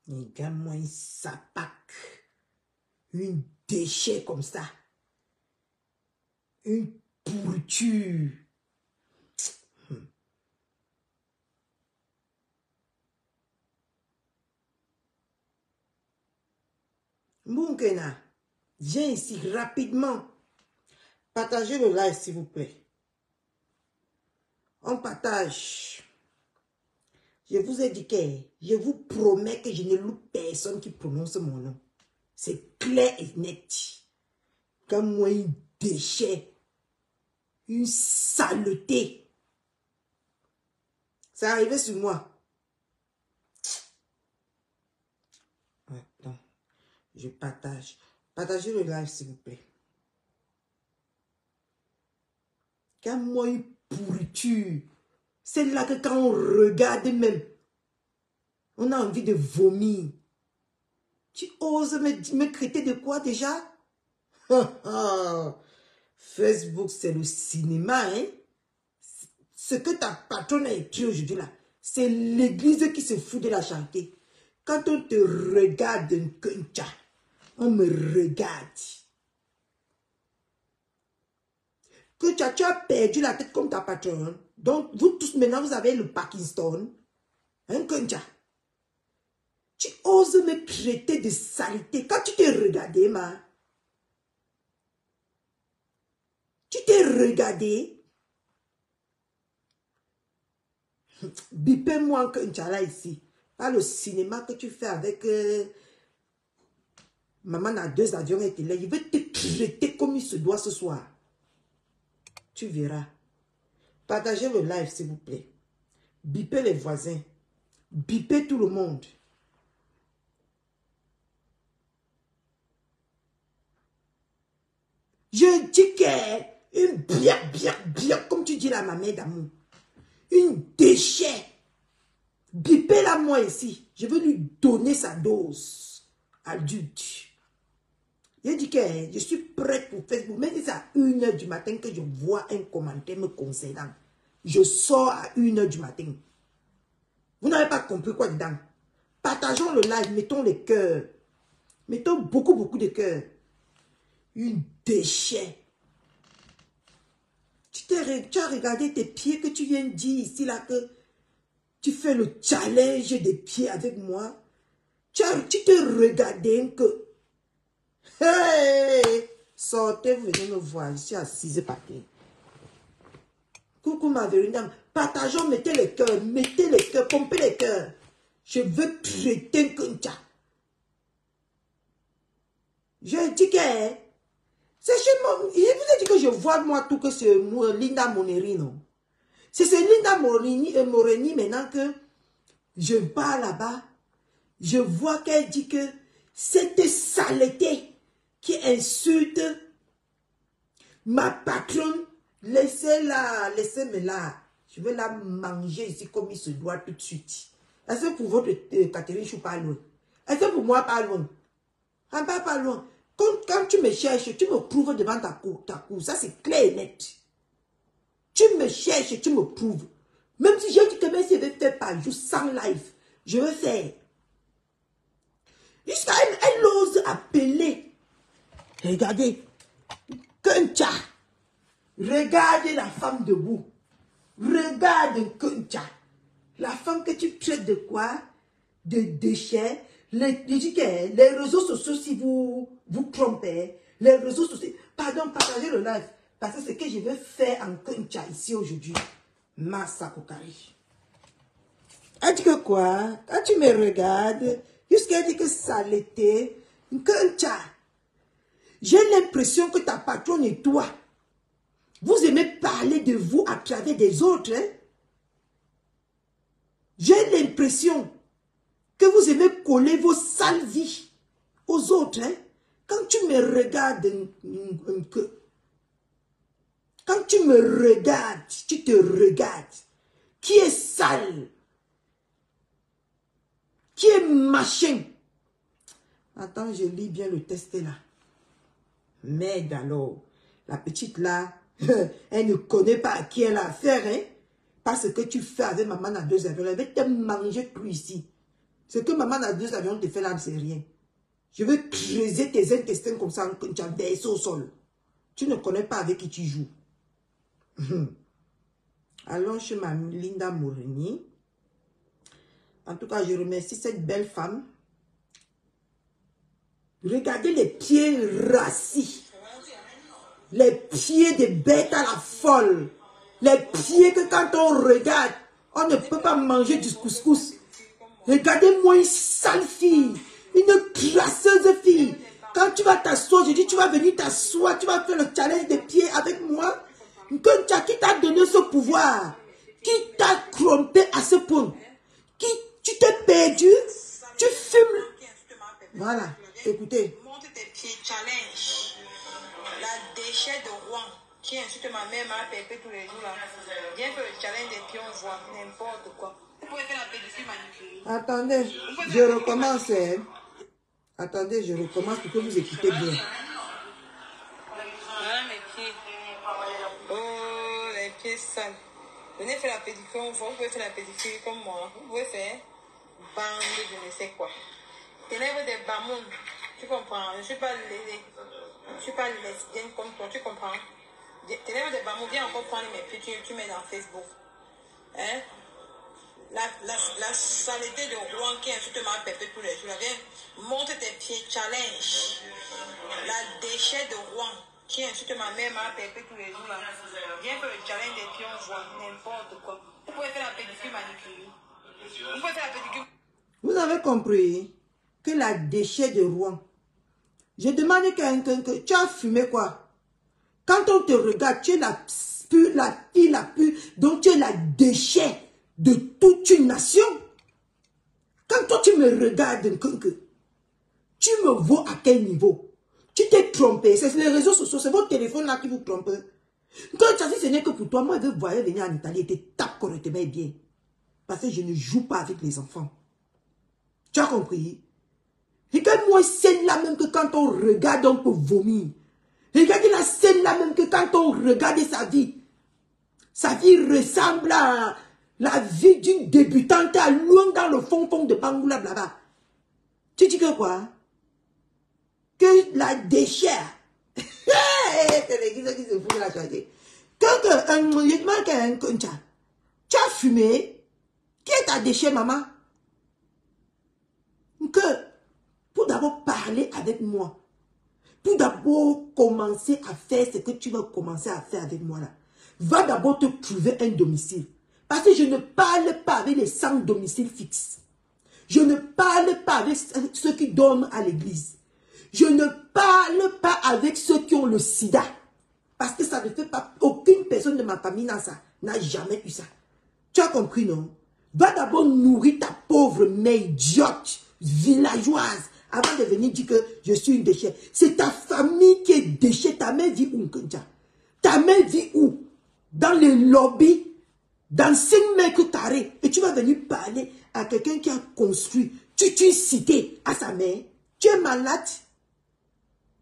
Regarde-moi une sapac. Une déchet comme ça. Une pourriture. Moukena, viens ici rapidement. Partagez le live, s'il vous plaît. On partage. Je vous ai dit que je vous promets que je ne loupe personne qui prononce mon nom. C'est clair et net. Comme moi, un déchet. Une saleté. C'est arrivé sur moi. Attends. Je partage. Partagez le live, s'il vous plaît. Comme moi, une pourriture. C'est là que quand on regarde même, on a envie de vomir. Tu oses me traiter de quoi déjà? Facebook, c'est le cinéma, hein? Ce que ta patronne a écrit aujourd'hui là, c'est l'église qui se fout de la charité. Quand on te regarde, on me regarde. Que tu as perdu la tête comme ta patronne. Donc, vous tous maintenant, vous avez le Parkinson. Hein, Kuncha? Tu oses me traiter de saleté. Quand tu t'es regardé, tu t'es regardé. Bipez-moi Kuncha là ici. Pas le cinéma que tu fais avec... maman a 2 avions et là. Il veut te traiter comme il se doit ce soir. Tu verras. Partagez le live, s'il vous plaît. Bipez les voisins. Bipez tout le monde. Je dis qu'une bien, comme tu dis là, ma mère d'amour. Une déchet. Bipez-la moi ici. Je veux lui donner sa dose adulte. Je dis que je suis prête pour Facebook. Même si c'est à 1 h du matin que je vois un commentaire me concernant. Je sors à 1 h du matin. Vous n'avez pas compris quoi dedans. Partageons le live, mettons les cœurs. Mettons beaucoup de cœurs. Une déchet. Tu as regardé tes pieds que tu viens de dire ici là que tu fais le challenge des pieds avec moi. Tu t'es regardé que... Hey! Sortez, venez me voir. Je suis assise par terre. Coucou ma véritable. Partageons, mettez les cœurs, pompez les cœurs. Je veux traiter comme ça. Je dis que... C'est chez moi. Je vous ai dit que je vois moi tout que c'est Linda Moneri, non? C'est Linda Moreni maintenant que je pars là-bas. Je vois qu'elle dit que cette saleté qui insulte ma patronne, laissez-moi là. Je vais la manger ici comme il se doit tout de suite. Est-ce que pour votre Catherine, je suis pas loin? Est-ce que pour moi, pas loin? Pas loin. Quand tu me cherches, tu me trouves devant ta cour. Ça, c'est clair et net. Tu me cherches, tu me trouves. Même si j'ai dit que même si je vais faire par jour sans live, je vais faire. Jusqu'à elle ose appeler. Regardez. Kuncha. Regardez la femme debout. Regarde Kuncha. La femme que tu traites de quoi? De déchets. Les réseaux sociaux, si vous trompez, les réseaux sociaux. Pardon, partagez le live. Parce que c'est ce que je vais faire en Kuncha ici aujourd'hui. Massa Kokari. Elle dit que quoi? Quand tu me regardes, jusqu'à dit que ça l'était, Kuncha. J'ai l'impression que ta patronne et toi, vous aimez parler de vous à travers des autres. Hein? J'ai l'impression que vous aimez coller vos sales vies aux autres. Hein? Quand tu me regardes, quand tu me regardes, tu te regardes. Qui est sale? Qui est machin? Attends, je lis bien le test là. Merde alors. La petite là, elle ne connaît pas à qui elle a affaire. Hein? Parce que tu fais avec maman à 2 heures. Elle va te manger plus ici. Ce que maman a dit, avions te fait là, c'est rien. Je vais creuser tes intestins comme ça, quand tu as versé au sol. Tu ne connais pas avec qui tu joues. Allons chez ma Linda Morini. En tout cas, je remercie cette belle femme. Regardez les pieds rassis. Les pieds des bêtes à la folle. Les pieds que quand on regarde, on ne peut pas manger du couscous. Regardez-moi une sale fille. Une crasseuse fille. Quand tu vas t'asseoir, je dis tu vas venir t'asseoir. Tu vas faire le challenge des pieds avec moi. Qui t'a donné ce pouvoir? Qui t'a trompé à ce point? Tu t'es perdu? Tu fumes? Voilà, écoutez. Monte tes pieds, challenge. La déchet de Rouen, qui insulte ma mère, m'a pépé tous les jours là. Viens faire le challenge des pieds, on voit n'importe quoi. Vous pouvez faire la pédicure manucure. Attendez, je recommence. Attendez, je recommence pour que vous écoutez bien. Voilà mes pieds. Oh, les pieds sales. Venez faire la pédicure, on voit. Vous pouvez faire la pédicure comme moi. Vous pouvez faire bande de je ne sais quoi. Ténèbres des bamounes. Tu comprends? Je ne suis pas lesbienne comme toi, tu comprends? Ténèbres des bamounes, viens encore prendre mes pieds, tu mets dans Facebook. Hein? La saleté de Rouen qui insulte ma pépé tous les jours. Viens, monte tes pieds, challenge. La déchet de Rouen qui insulte ma mère, ma pépé tous les jours. Viens faire le challenge des pieds, on voit n'importe quoi. Vous pouvez faire la pédicure manucure. Vous pouvez faire la pédicure. Vous avez compris que la déchet de Rouen. Je demande que tu as fumé quoi? Quand on te regarde, tu es la fille la plus, donc tu es la déchet de toute une nation. Quand toi tu me regardes, tu me vois à quel niveau? Tu t'es trompé. C'est les réseaux sociaux, c'est votre téléphone là qui vous trompe. Quand tu as dit ce n'est que pour toi, moi je veux voyer venir en Italie et te tape correctement et bien. Parce que je ne joue pas avec les enfants. Tu as compris? Regarde-moi celle-là même que quand on regarde, on peut vomir. Regardez la scène-là même que quand on regarde sa vie ressemble à la vie d'une débutante à loin dans le fond de Bangoula, blabla. Tu dis que quoi? Que la déchet. C'est l'église qui se fout de la charité. Tu as fumé. Qui est ta déchet, maman? Que pour d'abord parler avec moi, pour d'abord commencer à faire ce que tu vas commencer à faire avec moi là, va d'abord te trouver un domicile. Parce que je ne parle pas avec les sans domicile fixe. Je ne parle pas avec ceux qui dorment à l'église. Je ne parle pas avec ceux qui ont le sida. Parce que ça ne fait pas, aucune personne de ma famille n'a jamais eu ça. Tu as compris, non? Va d'abord nourrir ta pauvre mère idiote, villageoise, avant de venir dire que je suis une déchet. C'est ta famille qui est déchet. Ta mère vit où? Ta mère vit où? Dans les lobbies, dans 5 mètres carrés. Et tu vas venir parler à quelqu'un qui a construit toute une cité à sa mère. Tu es malade.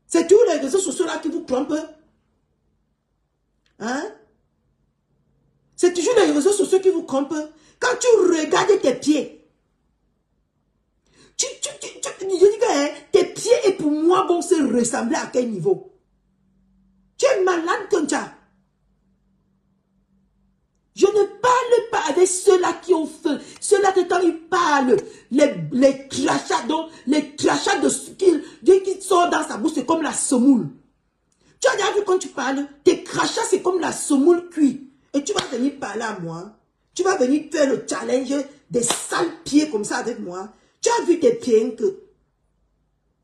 C'est tous les réseaux sociaux là qui vous trompent. Hein? C'est toujours les réseaux sociaux qui vous trompent. Quand tu regardes tes pieds, je dis que tes pieds et pour moi vont se ressembler à quel niveau? Tu es malade comme ça. Je ne parle pas avec ceux-là qui ont faim. Ceux-là que quand ils parlent, les crachats, donc les crachats qui sortent dans sa bouche, c'est comme la semoule. Tu as déjà vu quand tu parles, tes crachats, c'est comme la semoule cuite. Et tu vas venir parler à moi. Tu vas venir faire le challenge des sales pieds comme ça avec moi. Tu as vu tes pieds que...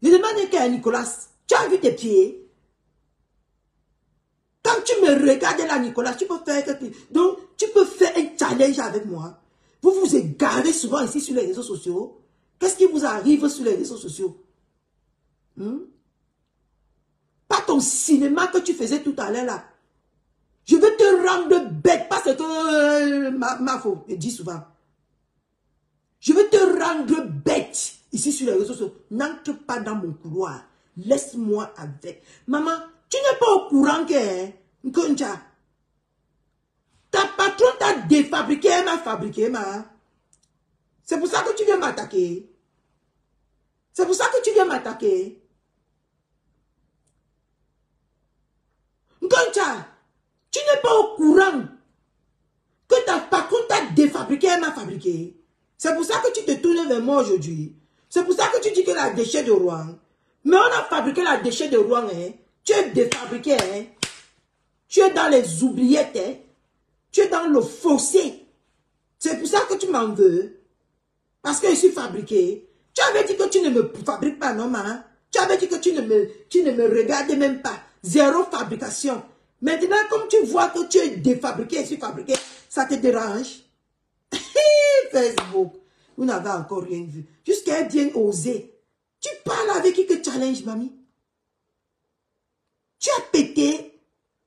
Je demande à Nicolas, tu as vu tes pieds? Quand tu me regardes là, Nicolas, tu peux faire quelque chose. Donc, tu peux faire un challenge avec moi. Vous vous égarez souvent ici sur les réseaux sociaux. Qu'est-ce qui vous arrive sur les réseaux sociaux? Pas ton cinéma que tu faisais tout à l'heure là. Je veux te rendre bête parce que... ma faute, je dis souvent. Je veux te rendre bête ici sur les réseaux sociaux. N'entre pas dans mon couloir. Laisse-moi avec. Maman, tu n'es pas au courant que... ta patronne t'a défabriqué, elle m'a fabriqué, ma. C'est pour ça que tu viens m'attaquer. C'est pour ça que tu viens m'attaquer. Ngoncha, tu n'es pas au courant que ta patronne t'a défabriqué, elle m'a fabriqué. C'est pour ça que tu te tournes vers moi aujourd'hui. C'est pour ça que tu dis que la déchet de Rouen. Mais on a fabriqué la déchet de Rouen, hein. Tu es défabriqué, hein. Tu es dans les oubliettes, hein. Tu es dans le fossé. C'est pour ça que tu m'en veux. Parce que je suis fabriqué. Tu avais dit que tu ne me fabriques pas, non, maman. Tu avais dit que tu ne me regardais même pas. Zéro fabrication. Maintenant, comme tu vois que tu es défabriqué, je suis fabriqué, ça te dérange? Facebook, vous n'avez encore rien vu. Jusqu'à bien osé. Tu parles avec qui que challenge, mamie? Tu as pété.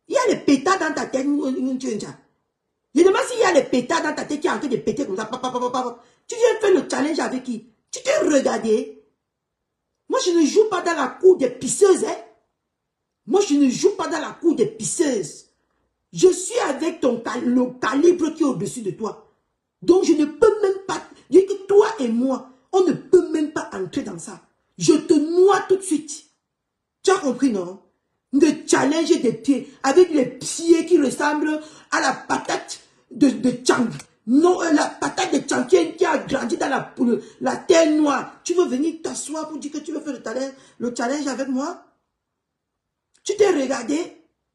Il y a les pétards dans ta tête. Je demande s'il y a les pétards dans ta tête qui est en train de péter comme ça. Tu viens faire le challenge avec qui? Tu t'es regardé. Moi, je ne joue pas dans la cour des pisseuses, hein. Moi, je ne joue pas dans la cour des pisseuses. Je suis avec le calibre qui est au-dessus de toi. Donc, je ne peux même pas dire que toi et moi, on ne peut même pas entrer dans ça. Je te noie tout de suite. Tu as compris, non? De challenger des pieds avec les pieds qui ressemblent à la patate de Chang. Non, la patate de Chang qui a grandi dans la terre noire. Tu veux venir t'asseoir pour dire que tu veux faire le challenge avec moi? Tu t'es regardé?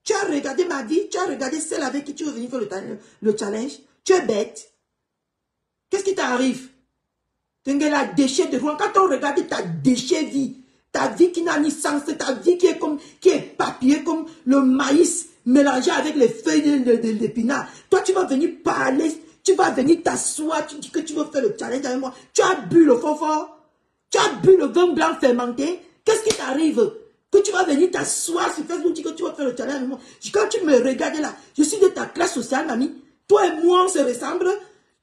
Tu as regardé ma vie? Tu as regardé celle avec qui tu veux venir faire le challenge? Tu es bête. Qu'est-ce qui t'arrive? Tu es la déchet de Rouen. Quand on regarde ta déchet vie, ta vie qui n'a ni sens, ta vie qui est papier comme le maïs mélangé avec les feuilles d'épinards. Toi, tu vas venir parler, tu vas venir t'asseoir, tu dis que tu veux faire le challenge avec moi. Tu as bu le fort, tu as bu le vin blanc fermenté. Qu'est-ce qui t'arrive? Que tu vas venir t'asseoir sur Facebook, tu dis que tu vas faire le challenge avec moi. Quand tu me regardes là, je suis de ta classe sociale, mamie. Toi et moi, on se ressemble.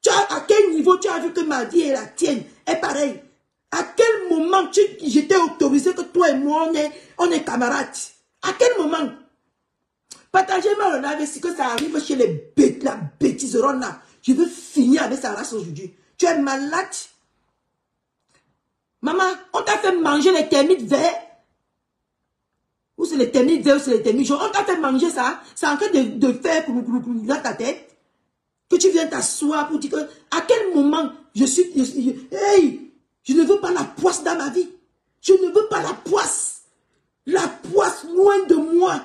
À quel niveau tu as vu que ma vie et la tienne est pareille? À quel moment j'étais autorisé que toi et moi, on est camarades? À quel moment? Partagez-moi le live si que ça arrive chez les bêtes, la bêtiseronne là. Je veux finir avec sa race aujourd'hui. Tu es malade? Maman, on t'a fait manger les termites verts? Ou c'est les termites verts ou c'est les termites jaunes? On t'a fait manger ça? C'est en train de faire dans ta tête? Que tu viens t'asseoir pour dire que, à quel moment hey, je ne veux pas la poisse dans ma vie. Je ne veux pas la poisse. La poisse loin de moi.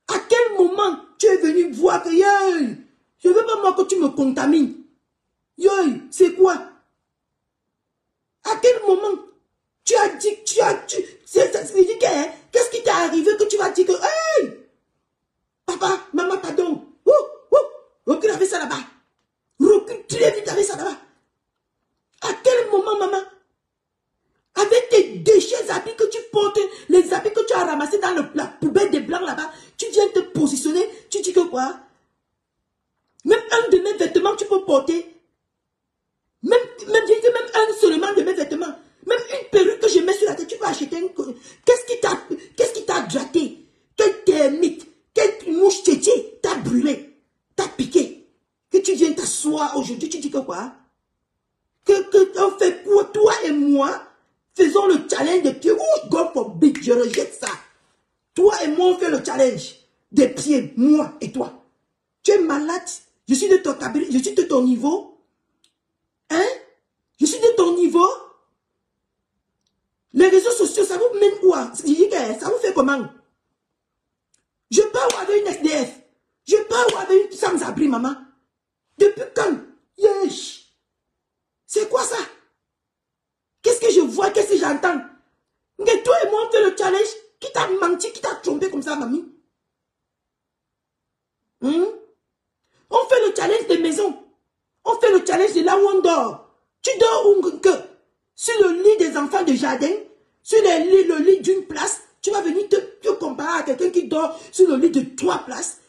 À quel moment tu es venu voir que, hey, je ne veux pas moi que tu me contamines. Hey, c'est quoi? À quel moment tu as dit, qu'est-ce qui t'est arrivé que tu vas dire que, hey, papa, maman, pardon. Recule avec ça là-bas. Recule très vite avec ça là-bas. À quel moment, maman? Avec tes déchets habits que tu portes, les habits que tu as ramassés dans la poubelle des blancs là-bas, tu viens te positionner, tu dis que quoi? Même un de mes vêtements tu peux porter. Même un seulement de mes vêtements. Même une perruque que je mets sur la tête, tu peux acheter une... Qu'est-ce qui t'a gratté? Quel termite, quelle mouche tchétché t'a brûlé? T'as piqué, que tu viens t'asseoir aujourd'hui, tu dis que quoi? On fait quoi? Toi et moi, faisons le challenge des pieds. Oh, God forbid, je rejette ça. Toi et moi, on fait le challenge des pieds, moi et toi. Tu es malade? Je suis de ton cabinet, je suis de ton niveau. Hein? Je suis de ton niveau. Les réseaux sociaux, ça vous mène où? Ça vous fait comment? Je parle avec une SDF. Je parle avec une sans-abri, maman. Depuis quand? Yesh. C'est quoi ça? Qu'est-ce que je vois? Qu'est-ce que j'entends? Mais toi et moi, on fait le challenge. Qui t'a menti? Qui t'a trompé comme ça, mamie? On fait le challenge des maisons. On fait le challenge de là où on dort. Tu dors où que? Sur le lit des enfants de jardin? Sur le lit d'une place? Tu vas venir te comparer à quelqu'un qui dort sur le lit de 3 places?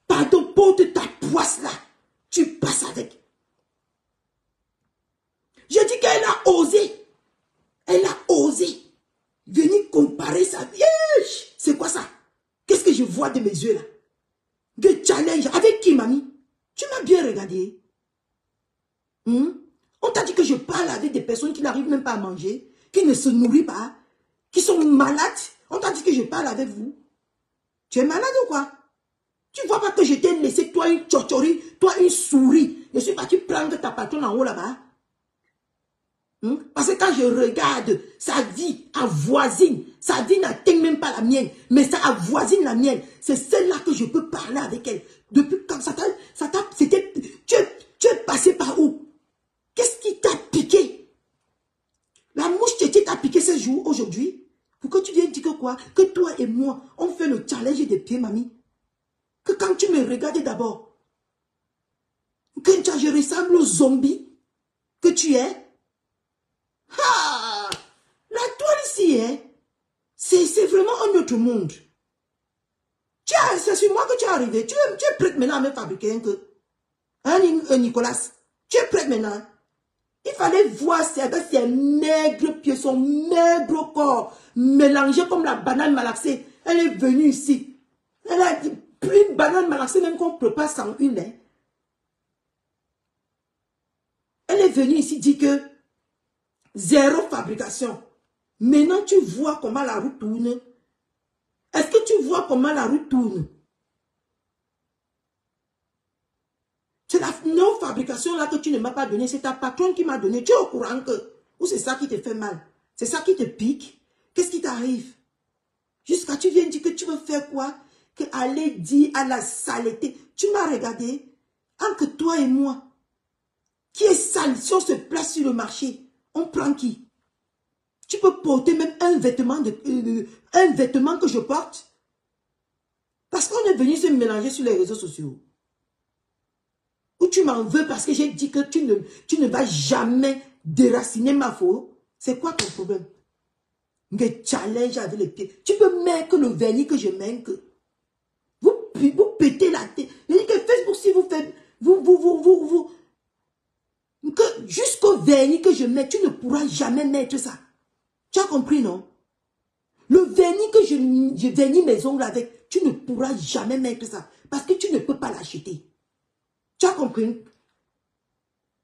Pardon, porte ta poisse là. Tu passes avec. Je dis qu'elle a osé. Elle a osé venir comparer sa vie. C'est quoi ça? Qu'est-ce que je vois de mes yeux là? De challenge. Avec qui, mamie? Tu m'as bien regardé. On On t'a dit que je parle avec des personnes qui n'arrivent même pas à manger, qui ne se nourrissent pas, qui sont malades. On t'a dit que je parle avec vous. Tu es malade ou quoi? Tu vois pas que je t'ai laissé, toi une tchotchori, toi une souris. Je suis parti prendre ta patronne en haut là-bas. Parce que quand je regarde, sa vie avoisine. Sa vie n'atteint même pas la mienne, mais ça avoisine la mienne. C'est celle-là que je peux parler avec elle. Depuis quand c'était, tu es passé par où? Qu'est-ce qui t'a piqué? La mouche qui t'a piqué ce jour, aujourd'hui? Pour que tu viennes dire que quoi? Que toi et moi, on fait le challenge des pieds, mamie. Que quand tu me regardais d'abord, que je ressemble au zombie que tu es. Ah! La toile ici, hein? C'est vraiment un autre monde. C'est sur moi que tu es arrivé. Tu es prête maintenant à me fabriquer un peu. Hein, Nicolas? Tu es prête maintenant? Il fallait voir ses maigres pieds, son maigre corps, mélangé comme la banane malaxée. Elle est venue ici. Elle a dit, une banane malaxée même qu'on prépare sans une. Hein. Elle est venue ici dire que zéro fabrication. Maintenant, tu vois comment la roue tourne. Est-ce que tu vois comment la roue tourne? C'est la non-fabrication là que tu ne m'as pas donné. C'est ta patronne qui m'a donné. Tu es au courant que... Ou c'est ça qui te fait mal? C'est ça qui te pique? Qu'est-ce qui t'arrive? Jusqu'à tu viens dire que tu veux faire quoi? Que aller dire à la saleté. Tu m'as regardé. Entre toi et moi. Qui est sale? Si on se place sur le marché, on prend qui? Tu peux porter même un vêtement, un vêtement que je porte. Parce qu'on est venu se mélanger sur les réseaux sociaux. Ou tu m'en veux parce que j'ai dit que tu ne vas jamais déraciner ma faute. C'est quoi ton problème? Des challenges avec les pieds. Tu peux mettre que le vernis que je mets que. Vous pétez la tête. Je dis que Facebook, si vous faites. Que jusqu'au vernis que je mets, tu ne pourras jamais mettre ça. Tu as compris, non? Le vernis que je vernis mes ongles avec, tu ne pourras jamais mettre ça. Parce que tu ne peux pas l'acheter. Tu as compris?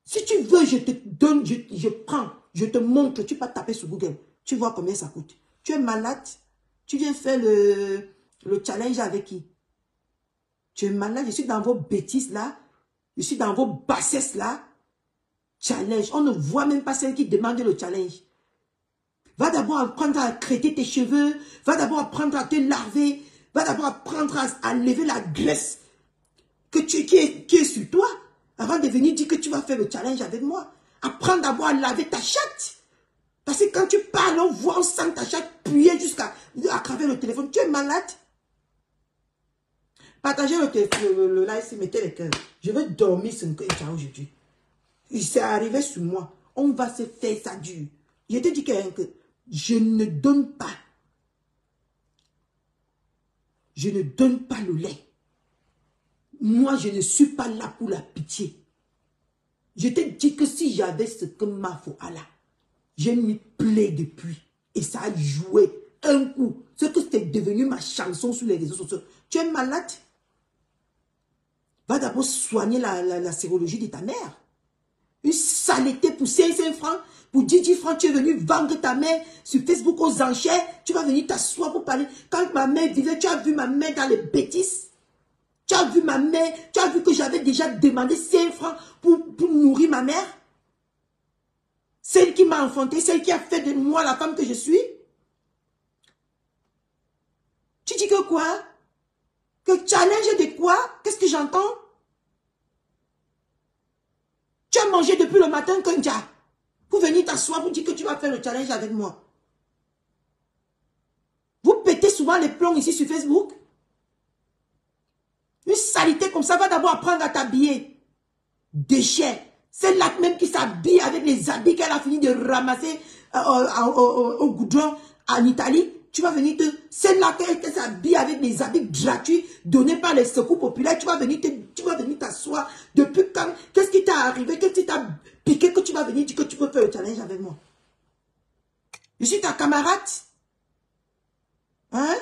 Si tu veux, je te donne, je prends, je te montre, tu peux taper sur Google. Tu vois combien ça coûte. Tu es malade, tu viens faire le challenge avec qui? Tu es malade, je suis dans vos bêtises là, je suis dans vos bassesses là. Challenge, on ne voit même pas celle qui demande le challenge. Va d'abord apprendre à crêter tes cheveux, va d'abord apprendre à te laver, va d'abord apprendre à lever la graisse qui est sur toi, avant de venir dire que tu vas faire le challenge avec moi. Apprends d'abord à laver ta chatte. Parce que quand tu parles, on voit, on sent ta chatte puer jusqu'à travers le téléphone. Tu es malade. Partagez le live, mettez les cœurs. Je veux dormir sur le cœur aujourd'hui. C'est arrivé sur moi. On va se faire ça dur. Je te dis que je ne donne pas. Je ne donne pas le lait. Moi, je ne suis pas là pour la pitié. Je te dis que si j'avais ce que ma foi a là, je m'y plais depuis. Et ça a joué un coup. Ce que c'était devenu ma chanson sur les réseaux sociaux. Tu es malade? Va d'abord soigner la sérologie de ta mère. Une saleté pour 5 francs. Pour 10 francs, tu es venu vendre ta mère sur Facebook aux enchères. Tu vas venir t'asseoir pour parler. Quand ma mère vivait, tu as vu ma mère dans les bêtises. Tu as vu ma mère, tu as vu que j'avais déjà demandé 5 francs pour nourrir ma mère. Celle qui m'a enfanté, celle qui a fait de moi la femme que je suis. Tu dis que quoi? Que challenge de quoi? Qu'est-ce que j'entends? Tu as mangé depuis le matin qu'un dia pour venir t'asseoir pour dire que tu vas faire le challenge avec moi. Vous pétez souvent les plombs ici sur Facebook. Une saleté comme ça va d'abord apprendre à t'habiller. Déchets. C'est là même qui s'habille avec les habits qu'elle a fini de ramasser au goudron en Italie. Tu vas venir c'est là qu'elle s'habille avec les habits gratuits donnés par les secours populaires. Tu vas venir t'asseoir. Depuis quand? Qu'est-ce qui t'a arrivé? Qu'est-ce qui t'a piqué que tu vas venir dire que tu peux faire le challenge avec moi? Je suis ta camarade. Hein?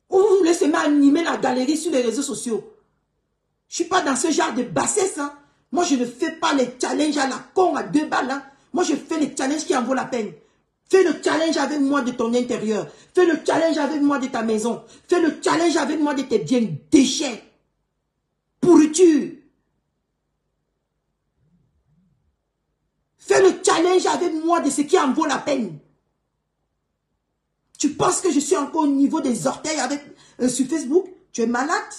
Ou vous laissez m'animer la galerie sur les réseaux sociaux. Je suis pas dans ce genre de bassesse. Hein. Moi, je ne fais pas les challenges à la con à 2 balles. Hein. Moi, je fais les challenges qui en vaut la peine. Fais le challenge avec moi de ton intérieur. Fais le challenge avec moi de ta maison. Fais le challenge avec moi de tes biens déchets. Pourriture. Fais le challenge avec moi de ce qui en vaut la peine. Tu penses que je suis encore au niveau des orteils avec, sur Facebook? Tu es malade?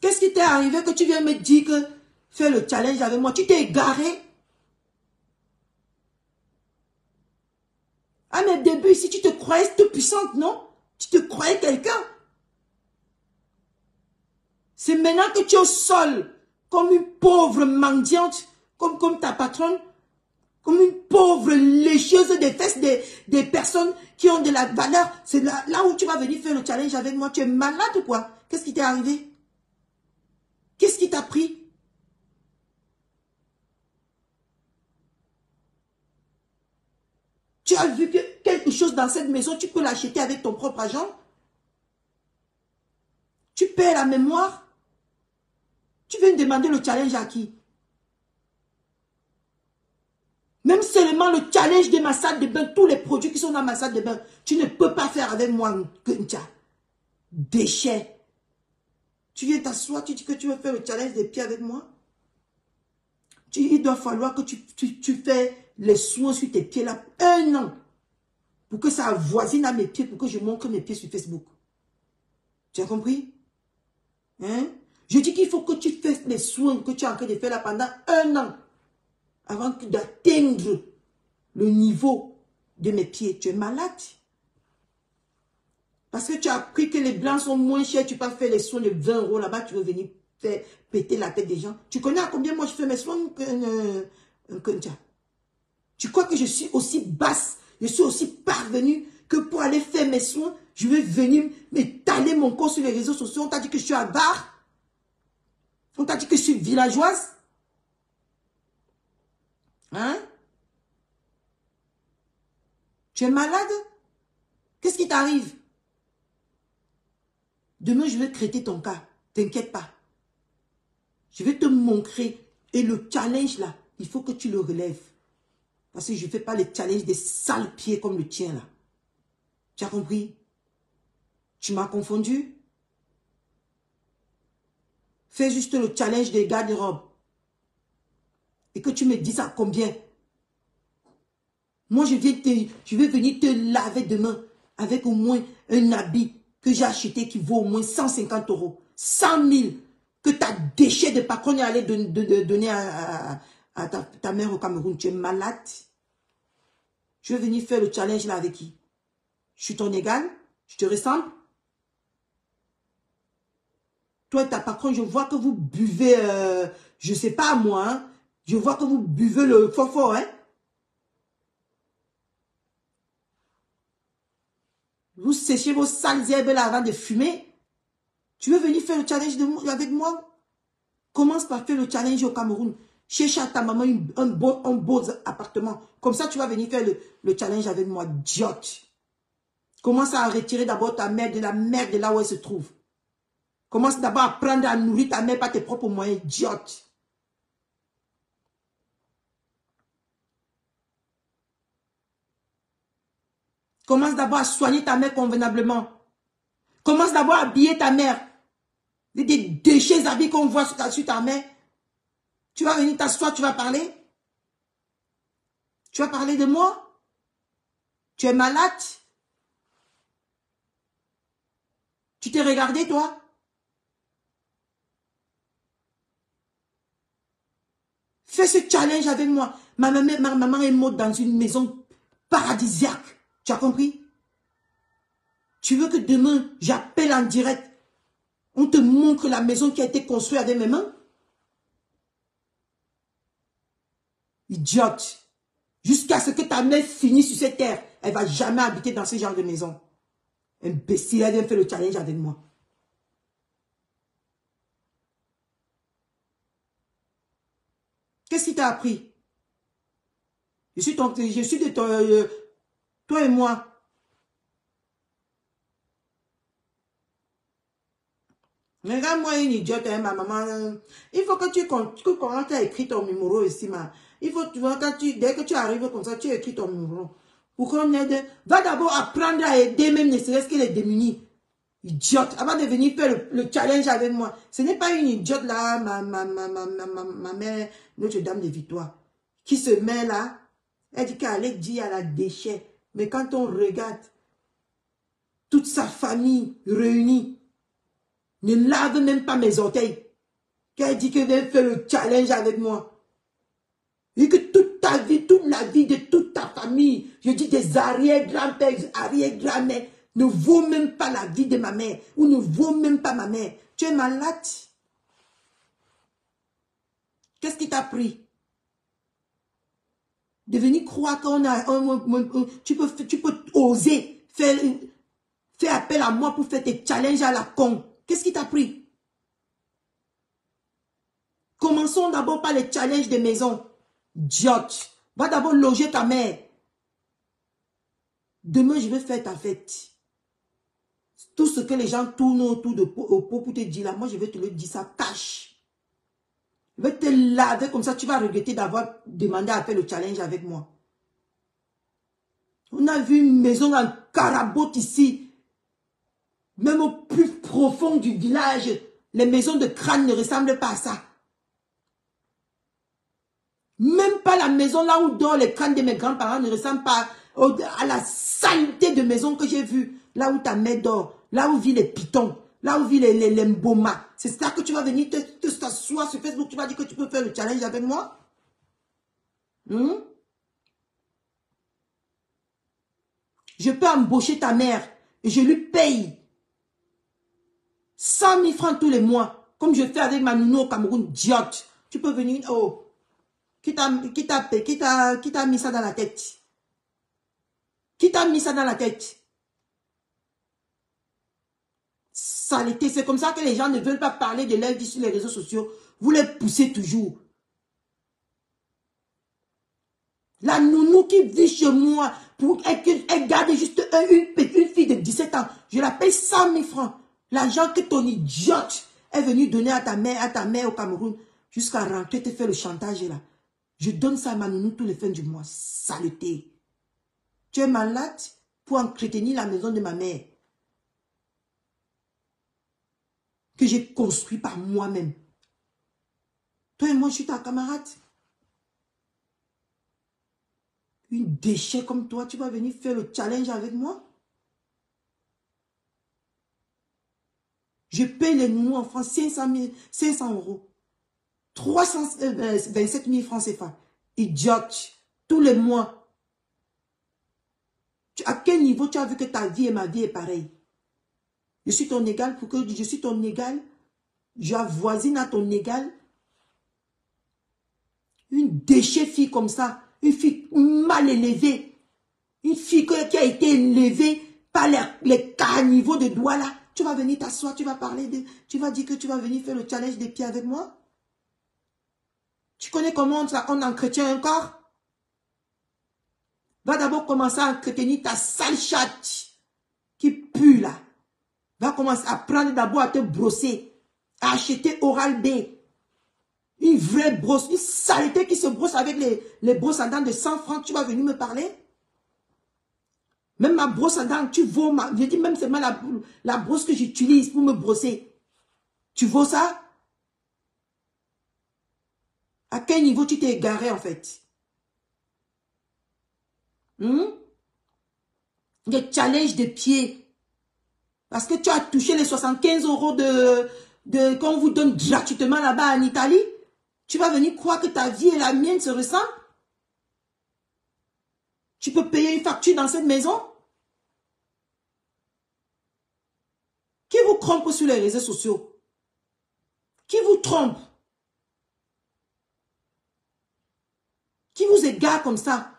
Qu'est-ce qui t'est arrivé que tu viens me dire que fais le challenge avec moi? Tu t'es égaré? À mes débuts ici, tu te croyais toute puissante, non? Tu te croyais quelqu'un? C'est maintenant que tu es au sol, comme une pauvre mendiante, comme ta patronne, comme une pauvre lécheuse des fesses des personnes qui ont de la valeur. C'est là où tu vas venir faire le challenge avec moi. Tu es malade ou quoi? Qu'est-ce qui t'est arrivé? Qu'est-ce qui t'a pris? Tu as vu que quelque chose dans cette maison, tu peux l'acheter avec ton propre argent? Tu perds la mémoire? Tu viens demander le challenge à qui? Même seulement le challenge de ma salle de bain, tous les produits qui sont dans ma salle de bain, tu ne peux pas faire avec moi, Kuncha. Déchet. Tu viens t'asseoir, tu dis que tu veux faire le challenge des pieds avec moi? Il doit falloir que tu fais les soins sur tes pieds là 1 an. Pour que ça avoisine à mes pieds, pour que je montre mes pieds sur Facebook. Tu as compris? Hein? Je dis qu'il faut que tu fasses les soins que tu es en train de faire là pendant 1 an. Avant d'atteindre le niveau de mes pieds. Tu es malade. Parce que tu as appris que les blancs sont moins chers, tu peux faire les soins de 20 € là-bas, tu veux venir faire péter la tête des gens. Tu connais à combien moi je fais mes soins? Tu crois que je suis aussi basse, je suis aussi parvenue que pour aller faire mes soins, je vais venir m'étaler mon corps sur les réseaux sociaux. On t'a dit que je suis avare? On t'a dit que je suis villageoise? Hein? Tu es malade? Qu'est-ce qui t'arrive? Demain, je vais traiter ton cas. T'inquiète pas. Je vais te montrer. Et le challenge là, il faut que tu le relèves. Parce que je ne fais pas le challenge des sales pieds comme le tien là. Tu as compris? Tu m'as confondu? Fais juste le challenge des garde-robes. Et que tu me dises à combien. Moi, je vais venir te laver demain avec au moins un habit que j'ai acheté qui vaut au moins 150 €. 100 000 que ta déchet de patron est allé donner à ta mère au Cameroun. Tu es malade. Je vais venir faire le challenge là avec qui? Je suis ton égal? Je te ressemble? Toi et ta patron, je vois que vous buvez, je ne sais pas moi, hein, je vois que vous buvez le fort, hein. Vous séchez vos sales herbes là avant de fumer. Tu veux venir faire le challenge avec moi? Commence par faire le challenge au Cameroun. Cherche à ta maman un beau appartement. Comme ça, tu vas venir faire le challenge avec moi, idiote. Commence à retirer d'abord ta mère de la merde de là où elle se trouve. Commence d'abord à apprendre à nourrir ta mère par tes propres moyens, idiote. Commence d'abord à soigner ta mère convenablement. Commence d'abord à habiller ta mère. Des déchets habits qu'on voit sur ta mère. Tu vas venir t'asseoir, tu vas parler. Tu vas parler de moi. Tu es malade. Tu t'es regardé, toi? Fais ce challenge avec moi. Ma maman est morte dans une maison paradisiaque. Tu as compris? Tu veux que demain, j'appelle en direct. On te montre la maison qui a été construite avec mes mains? Idiote. Jusqu'à ce que ta mère finisse sur cette terre. Elle ne va jamais habiter dans ce genre de maison. Imbécile, elle vient faire le challenge avec moi. Qu'est-ce qui t'a appris? Je suis de ton... Toi et moi. Regarde-moi une idiote, hein, ma maman. Il faut que tu commences à écrire ton numéro ici, ma. Il faut, tu vois, dès que tu arrives comme ça, tu écris ton numéro. Pour qu'on aide. Va d'abord apprendre à aider, même ne serait-ce que les démunis. Idiote. Avant de venir faire le challenge avec moi. Ce n'est pas une idiote là, ma mère, Notre-Dame de Victoire, qui se met là. Elle dit qu'elle allait dire à la déchet. Mais quand on regarde toute sa famille réunie, ne lave même pas mes orteils. Qu'elle dit qu'elle vient faire le challenge avec moi. Et que toute ta vie, toute la vie de toute ta famille, je dis des arrière-grands-pères, arrière-grand-mères, ne vaut même pas la vie de ma mère, ou ne vaut même pas ma mère. Tu es malade. Qu'est-ce qui t'a pris? De venir croire qu'on a... tu peux oser faire appel à moi pour faire tes challenges à la con. Qu'est-ce qui t'a pris? Commençons d'abord par les challenges de maison. Idiote. Va d'abord loger ta mère. Demain, je vais faire ta fête. Tout ce que les gens tournent autour de pour te dire là, moi je vais te le dire, ça cache. Je vais te laver comme ça, tu vas regretter d'avoir demandé à faire le challenge avec moi. On a vu une maison en carabote ici. Même au plus profond du village, les maisons de crâne ne ressemblent pas à ça. Même pas la maison là où dorment les crânes de mes grands-parents ne ressemble pas à la saleté de maison que j'ai vue. Là où ta mère dort, là où vivent les pitons, là où vivent les mbomas. C'est ça que tu vas venir te s'asseoir sur Facebook, tu vas dire que tu peux faire le challenge avec moi? Je peux embaucher ta mère et je lui paye 100 000 francs tous les mois, comme je fais avec ma nounou au Cameroun, idiote. Tu peux venir, oh, qui t'a mis ça dans la tête? Qui t'a mis ça dans la tête? Saleté, c'est comme ça que les gens ne veulent pas parler de leur vie sur les réseaux sociaux. Vous les poussez toujours. La nounou qui vit chez moi, elle garde juste une fille de 17 ans. Je la paye 100 000 francs. L'argent que ton idiote est venu donner à ta mère au Cameroun, jusqu'à rentrer te faire le chantage là. Je donne ça à ma nounou tous les fins du mois. Saleté. Tu es malade pour entretenir la maison de ma mère. Que j'ai construit par moi-même. Toi et moi, je suis ta camarade. Une déchet comme toi, tu vas venir faire le challenge avec moi? Je paye les nounous en France 500 €. 327 000 francs CFA. Idiote. Tous les mois. À quel niveau tu as vu que ta vie et ma vie est pareille? Je suis ton égal pour que je suis ton égal. J'avoisine à ton égal. Une déchet fille comme ça. Une fille mal élevée. Une fille qui a été élevée par les carnivores de doigts là. Tu vas venir t'asseoir, tu vas parler de... Tu vas dire que tu vas venir faire le challenge des pieds avec moi? Tu connais comment on entretient un corps? Va d'abord commencer à entretenir ta sale chatte qui pue là. Va commencer à prendre d'abord à te brosser. À acheter Oral-B. Une vraie brosse. Une saleté qui se brosse avec les brosses à dents de 100 francs. Tu vas venir me parler? Même ma brosse à dents, tu vaux ma... Je dis même c'est la brosse que j'utilise pour me brosser. Tu vaux ça? À quel niveau tu t'es égaré en fait? Des challenges de pieds. Parce que tu as touché les 75 € qu'on vous donne gratuitement là-bas en Italie. Tu vas venir croire que ta vie et la mienne se ressemblent? Tu peux payer une facture dans cette maison? Qui vous trompe sur les réseaux sociaux? Qui vous trompe? Qui vous égare comme ça?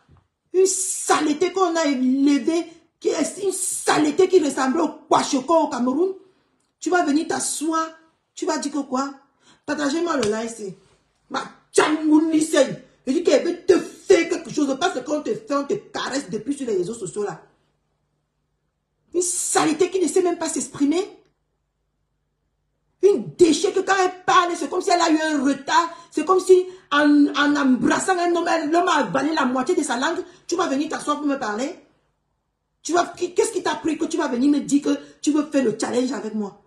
Une saleté qu'on a élevée, qui est une saleté qui ressemble au Kwashoko au Cameroun. Tu vas venir t'asseoir, tu vas dire que quoi? Partagez-moi le like ici. Ma tchamouni, je dis qu'elle veut te faire quelque chose. chose parce qu'on te fait, on te caresse depuis sur les réseaux sociaux là. Une saleté qui ne sait même pas s'exprimer. Une déchet que quand elle parle, c'est comme si elle a eu un retard. C'est comme si en embrassant un homme, l'homme a avalé la moitié de sa langue. Tu vas venir t'asseoir pour me parler. Qu'est-ce qui t'a pris que tu vas venir me dire que tu veux faire le challenge avec moi?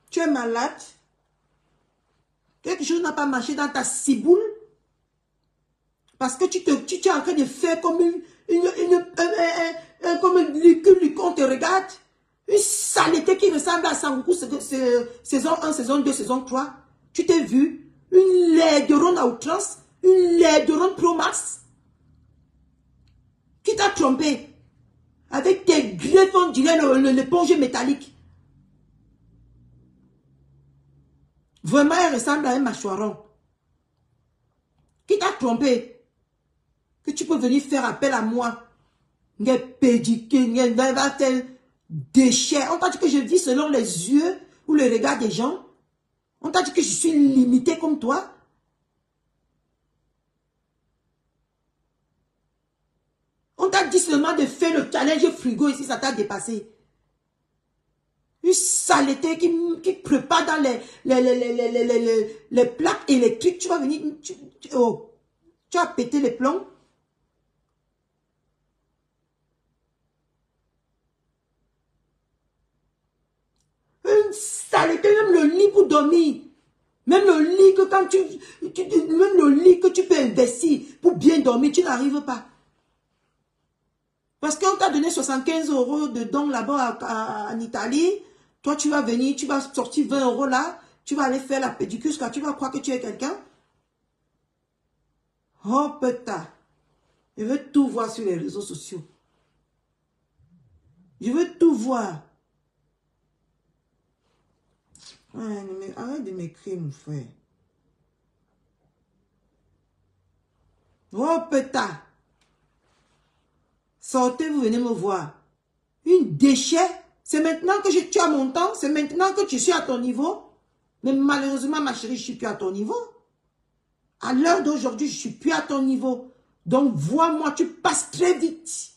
Tu es malade? Quelque chose n'a pas marché dans ta ciboule? Parce que tu es en train de faire comme comme un lucule qu'on te regarde. Une saleté qui ressemble à Sangoku, saison 1, saison 2, saison 3. Tu t'es vu? Une laideronne à outrance? Une laideronne Pro Max? Qui t'a trompé? Avec tes griffes, on dirait l'éponge métallique. Vraiment, elle ressemble à un mâchoiron. Qui t'a trompé? Que tu peux venir faire appel à moi. Va faire déchet. On t'a dit que je vis selon les yeux ou le regard des gens. On t'a dit que je suis limité comme toi. On t'a dit seulement de faire le challenge frigo ici, ça t'a dépassé. Une saleté qui prépare dans les plaques électriques. Tu vas venir, tu vas péter les plombs. Une saleté, même le lit pour dormir. Même le lit que quand même le lit que tu peux investir pour bien dormir, tu n'arrives pas. Parce qu'on t'a donné 75 € de dons là-bas en Italie. Toi, tu vas venir, tu vas sortir 20 € là. Tu vas aller faire la pédicure, car tu vas croire que tu es quelqu'un. Oh, putain. Je veux tout voir sur les réseaux sociaux. Je veux tout voir. Ouais, arrête de m'écrire, mon frère. Oh, putain. Sortez, vous venez me voir. Une déchet. C'est maintenant que tu as mon temps. C'est maintenant que tu suis à ton niveau. Mais malheureusement, ma chérie, je ne suis plus à ton niveau. À l'heure d'aujourd'hui, je ne suis plus à ton niveau. Donc, vois-moi, tu passes très vite.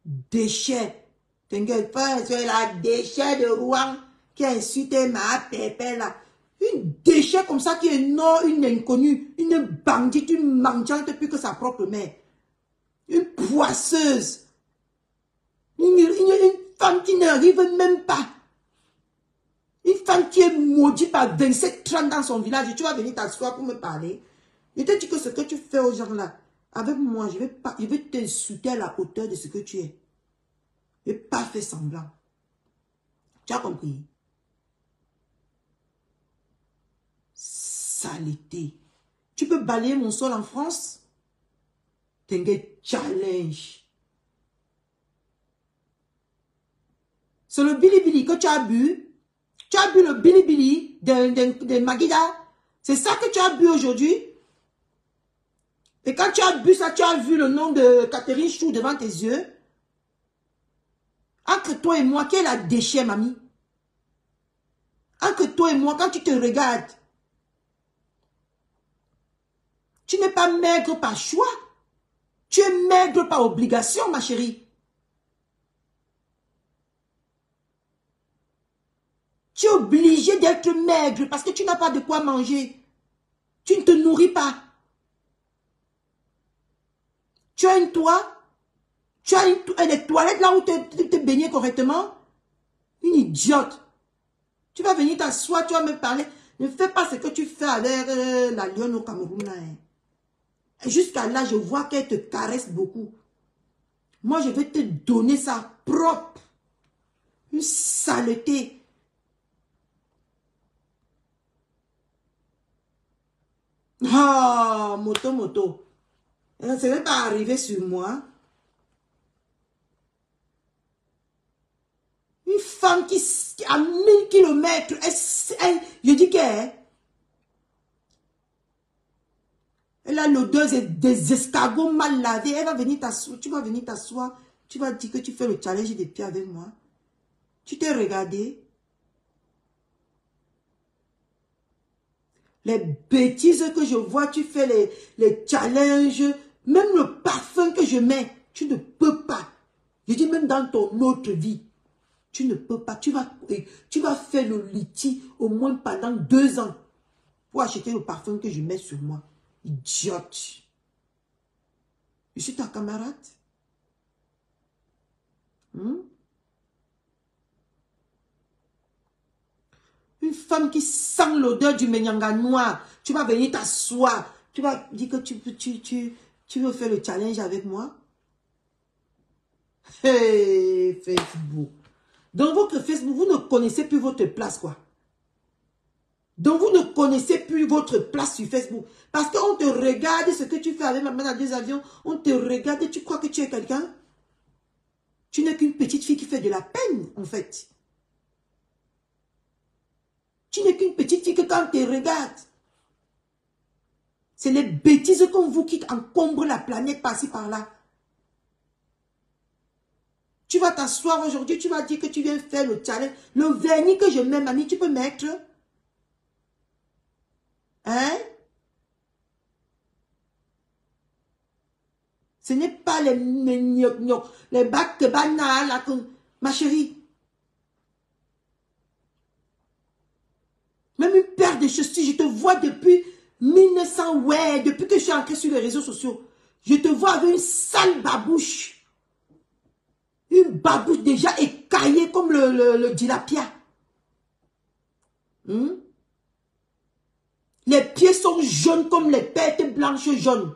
Déchet. T'inquiète pas, c'est la déchet de Rouen qui a insulté ma pépé là. Une déchet comme ça qui est non, une inconnue, une bandite, une mendiante plus que sa propre mère. Une poisseuse. Une femme qui n'arrive même pas. Une femme qui est maudite par 27-30 dans son village. Et tu vas venir t'asseoir pour me parler. Je te dis que ce que tu fais aux gens là, avec moi, je vais t'insulter à la hauteur de ce que tu es. Je n'ai pas fait semblant. Tu as compris? Saleté. Tu peux balayer mon sol en France? T'inquiète, challenge. C'est le bilibili que tu as bu. Tu as bu le bilibili de Magida. C'est ça que tu as bu aujourd'hui. Et quand tu as bu ça, tu as vu le nom de Catherine Chou devant tes yeux. Entre toi et moi, quelle est la déchet, mamie? Entre toi et moi, quand tu te regardes, tu n'es pas maigre par choix. Tu es maigre par obligation, ma chérie. Tu es obligé d'être maigre parce que tu n'as pas de quoi manger. Tu ne te nourris pas. Tu as une toit. Tu as des toilettes là où te baigner correctement. Une idiote. Tu vas venir t'asseoir, tu vas me parler. Ne fais pas ce que tu fais avec la lionne au Cameroun. Hein. Jusqu'à là, je vois qu'elle te caresse beaucoup. Moi, je vais te donner ça propre. Une saleté. Ah, moto. Ça ne va pas arriver sur moi. Une femme qui à 1000 km, je dis qu'elle a l'odeur des escargots mal lavés. Elle va venir t'asseoir. Tu vas venir t'asseoir. Tu vas dire que tu fais le challenge des pieds avec moi. Tu t'es regardé. Les bêtises que je vois, tu fais les challenges, même le parfum que je mets, tu ne peux pas. Je dis même dans ton autre vie, tu ne peux pas. Tu vas faire le liti au moins pendant 2 ans pour acheter le parfum que je mets sur moi. Idiote. Je suis ta camarade. Une femme qui sent l'odeur du menyanga noir. Tu vas venir t'asseoir. Tu vas dire que tu veux faire le challenge avec moi. Hey, Facebook. Dans votre Facebook, vous ne connaissez plus votre place, quoi. Donc, vous ne connaissez plus votre place sur Facebook. Parce qu'on te regarde ce que tu fais avec maman dans 2 avions. On te regarde et tu crois que tu es quelqu'un. Tu n'es qu'une petite fille qui fait de la peine, en fait. Tu n'es qu'une petite fille que quand on te regarde, c'est les bêtises comme vous qui encombrent la planète par-ci, par-là. Tu vas t'asseoir aujourd'hui, tu vas dire que tu viens faire le challenge. Le vernis que je mets, mamie, tu peux mettre. Hein? Ce n'est pas les bacs de banane, là, ma chérie. Même une paire de chaussures, je te vois depuis 1900, ouais, depuis que je suis entrée sur les réseaux sociaux. Je te vois avec une sale babouche. Une babouche déjà écaillée comme le tilapia. Les pieds sont jaunes comme les pertes blanches jaunes.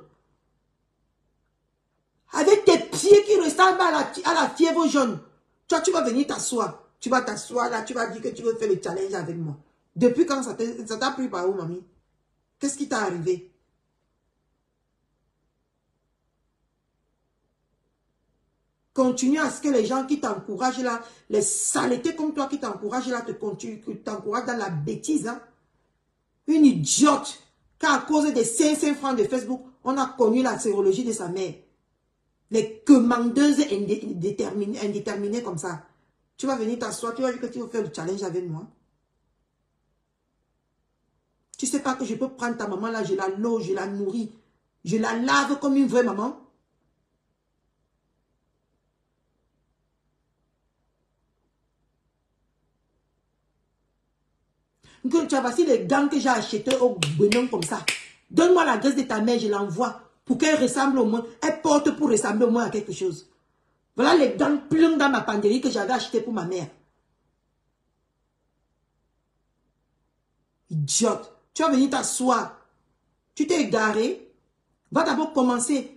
Avec tes pieds qui ressemblent à la fièvre jaune. Toi, tu vas venir t'asseoir. Tu vas t'asseoir là, tu vas dire que tu veux faire le challenge avec moi. Depuis quand ça t'a pris par où, mamie? Qu'est-ce qui t'est arrivé? Continue à ce que les gens qui t'encouragent là, les saletés comme toi qui t'encouragent là, t'encouragent dans la bêtise. Hein? Une idiote, car à cause des 500 francs de Facebook, on a connu la sérologie de sa mère. Les commandeuses indéterminées comme ça. Tu vas venir t'asseoir, tu vas dire que tu veux faire le challenge avec moi. Tu sais pas que je peux prendre ta maman là, je la loge, je la nourris. Je la lave comme une vraie maman. Que tu as voici les gants que j'ai achetés au Benin comme ça. Donne-moi la graisse de ta mère, je l'envoie. Pour qu'elle ressemble au moins. Elle porte pour ressembler au moins à quelque chose. Voilà les gants pleins dans ma penderie que j'avais acheté pour ma mère. Idiote. Tu vas venir t'asseoir. Tu t'es égaré. Va d'abord commencer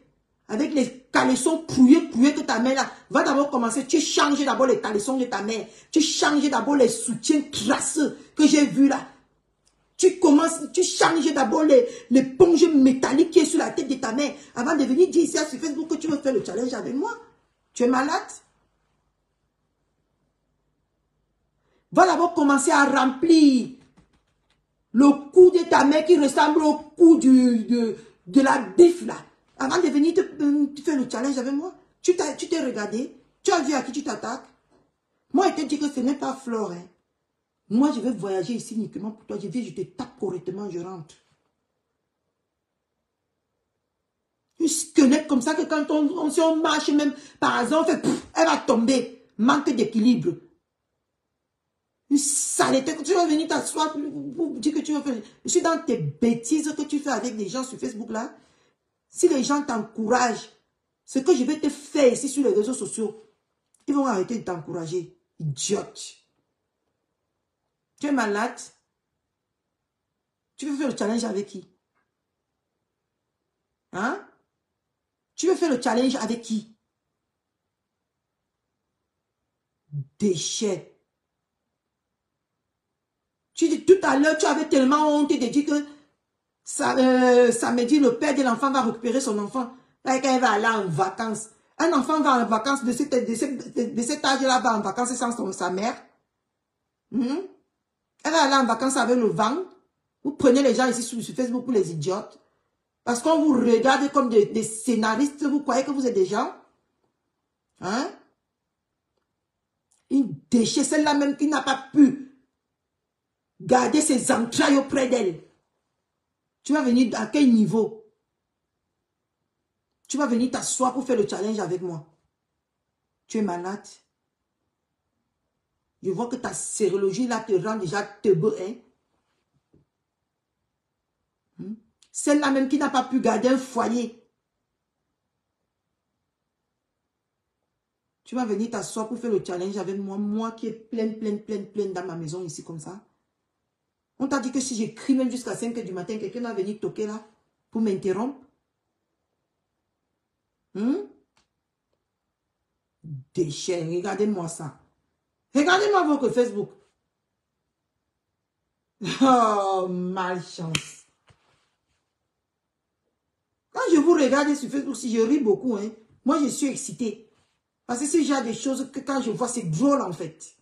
avec les caleçons couillés que ta mère là. Va d'abord commencer. Tu changes d'abord les caleçons de ta mère. Tu changes d'abord les soutiens crasseux que j'ai vus là. Tu commences, tu changes d'abord l'éponge métallique qui est sur la tête de ta mère avant de venir dire ici sur Facebook que tu veux faire le challenge avec moi. Tu es malade? Va d'abord commencer à remplir le cou de ta mère qui ressemble au cou de la bif là. Avant de venir te faire le challenge avec moi. Tu t'es regardé. Tu as vu à qui tu t'attaques. Moi, je te dis que ce n'est pas Flore. Hein. Moi, je vais voyager ici uniquement pour toi. Je viens, je te tape correctement, je rentre. Une squelette comme ça que quand on marche même, par exemple, elle va tomber. Manque d'équilibre. Une saleté. Tu vas venir t'asseoir pour dire que tu veux faire. Je suis dans tes bêtises que tu fais avec des gens sur Facebook là. Si les gens t'encouragent, ce que je vais te faire ici sur les réseaux sociaux, ils vont arrêter de t'encourager. Idiote. Tu es malade? Tu veux faire le challenge avec qui? Hein? Tu veux faire le challenge avec qui? Déchet. Tu dis tout à l'heure, tu avais tellement honte de dire que samedi, le père de l'enfant va récupérer son enfant. Là, quand il va aller en vacances. Un enfant va en vacances de cet âge-là, va en vacances sans sa mère. Elle va aller en vacances avec le vent. Vous prenez les gens ici sur Facebook pour les idiotes. Parce qu'on vous regarde comme des scénaristes. Vous croyez que vous êtes des gens? Hein? Une déchet, celle-là même qui n'a pas pu garder ses entrailles auprès d'elle. Tu vas venir à quel niveau? Tu vas venir t'asseoir pour faire le challenge avec moi. Tu es malade. Je vois que ta sérologie là te rend déjà teubeux, hein? Celle-là même qui n'a pas pu garder un foyer. Tu vas venir t'asseoir pour faire le challenge avec moi. Moi qui est pleine dans ma maison ici comme ça. On t'a dit que si j'écris même jusqu'à 5 h du matin, quelqu'un va venir toquer là pour m'interrompre. Déchets, regardez-moi ça. Regardez-moi votre Facebook. Oh, malchance. Quand je vous regarde sur Facebook, si je ris beaucoup, hein, moi je suis excitée. Parce que c'est déjà des choses que quand je vois, c'est drôle en fait.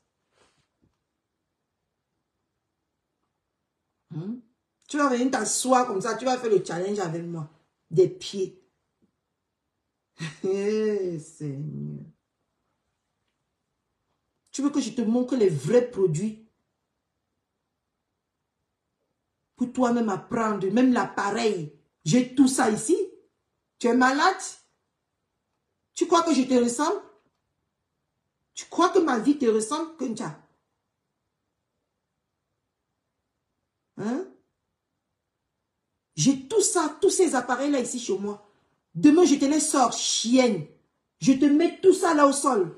Tu vas venir t'asseoir comme ça, tu vas faire le challenge avec moi. Des pieds. Seigneur. Tu veux que je te montre les vrais produits? Pour toi-même apprendre, même l'appareil. J'ai tout ça ici. Tu es malade? Tu crois que je te ressemble? Tu crois que ma vie te ressemble, Kuncha? Hein? J'ai tout ça, tous ces appareils-là ici chez moi. Demain, je te les sors, chienne. Je te mets tout ça là au sol.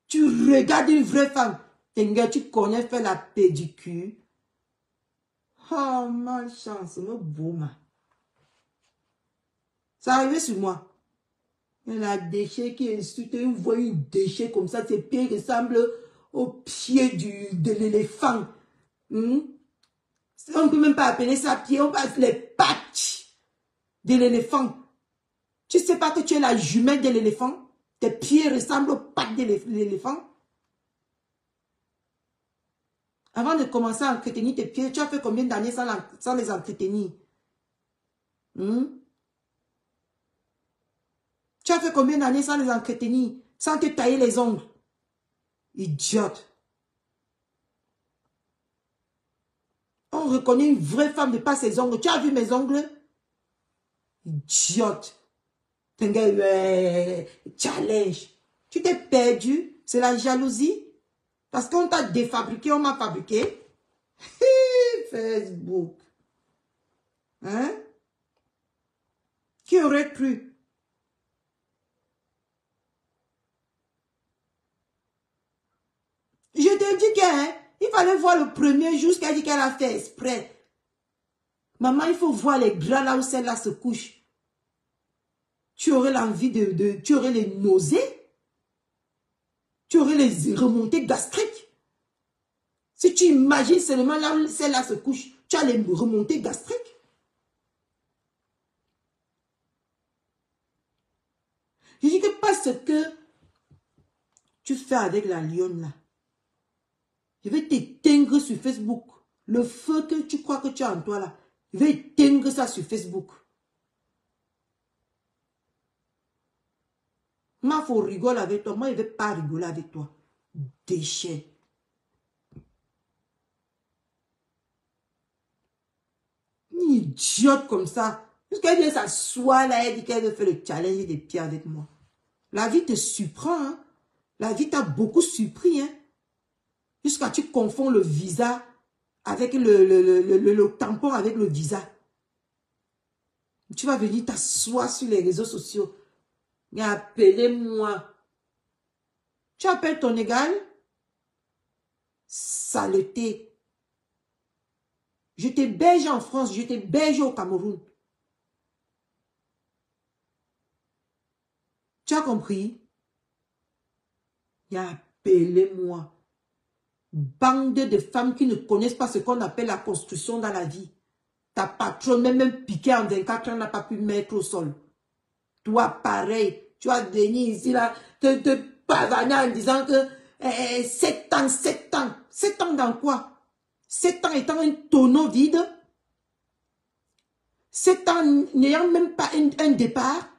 Tu regardes une vraie femme. Tu connais faire la pédicure. Oh, malchance, me boum. Ça arrivait sur moi. Il y a un déchet qui insulte, une voyou déchet comme ça, ses pieds ressemblent aux pieds de l'éléphant. On ne peut même pas appeler ça pied, on passe les pattes de l'éléphant. Tu ne sais pas que tu es la jumelle de l'éléphant? Tes pieds ressemblent aux pattes de l'éléphant? Avant de commencer à entretenir tes pieds, tu as fait combien d'années sans les entretenir? Tu as fait combien d'années sans les entretenir? Sans te tailler les ongles? Idiote. On reconnaît une vraie femme de pas ses ongles. Tu as vu mes ongles? Idiote. Challenge. Tu t'es perdu. C'est la jalousie. Parce qu'on t'a défabriqué, on m'a fabriqué. Facebook. Hein? Qui aurait cru? Je te dis qu'il fallait voir le premier jour ce qu'elle dit qu'elle a fait exprès. Maman, il faut voir les draps là où celle-là se couche. Tu aurais l'envie tu aurais les nausées. Tu aurais les remontées gastriques. Si tu imagines seulement là où celle-là se couche, tu as les remontées gastriques. Je dis que parce que tu fais avec la lionne là, je vais t'éteindre sur Facebook. Le feu que tu crois que tu as en toi là, je vais éteindre ça sur Facebook. Moi, il faut rigoler avec toi. Moi, je ne vais pas rigoler avec toi. Déchet. Une idiote comme ça. Jusqu'à vient s'asseoir là, elle dit qu'elle veut faire le challenge des pieds avec moi. La vie te surprend. Hein? La vie t'a beaucoup surpris. Hein? Jusqu'à tu confonds le visa avec le tampon avec le visa. Tu vas venir t'asseoir sur les réseaux sociaux. Mais appelez-moi. Tu appelles ton égal? Saleté. Je t'héberge en France, je t'héberge au Cameroun. Tu as compris? Appelez-moi. Bande de femmes qui ne connaissent pas ce qu'on appelle la construction dans la vie. Ta patronne, même piqué en 24 ans, n'a pas pu mettre au sol. Toi, pareil, tu vas venir ici, là, te pavaner en disant que 7 ans, 7 ans. 7 ans dans quoi? 7 ans étant un tonneau vide. 7 ans n'ayant même pas un départ.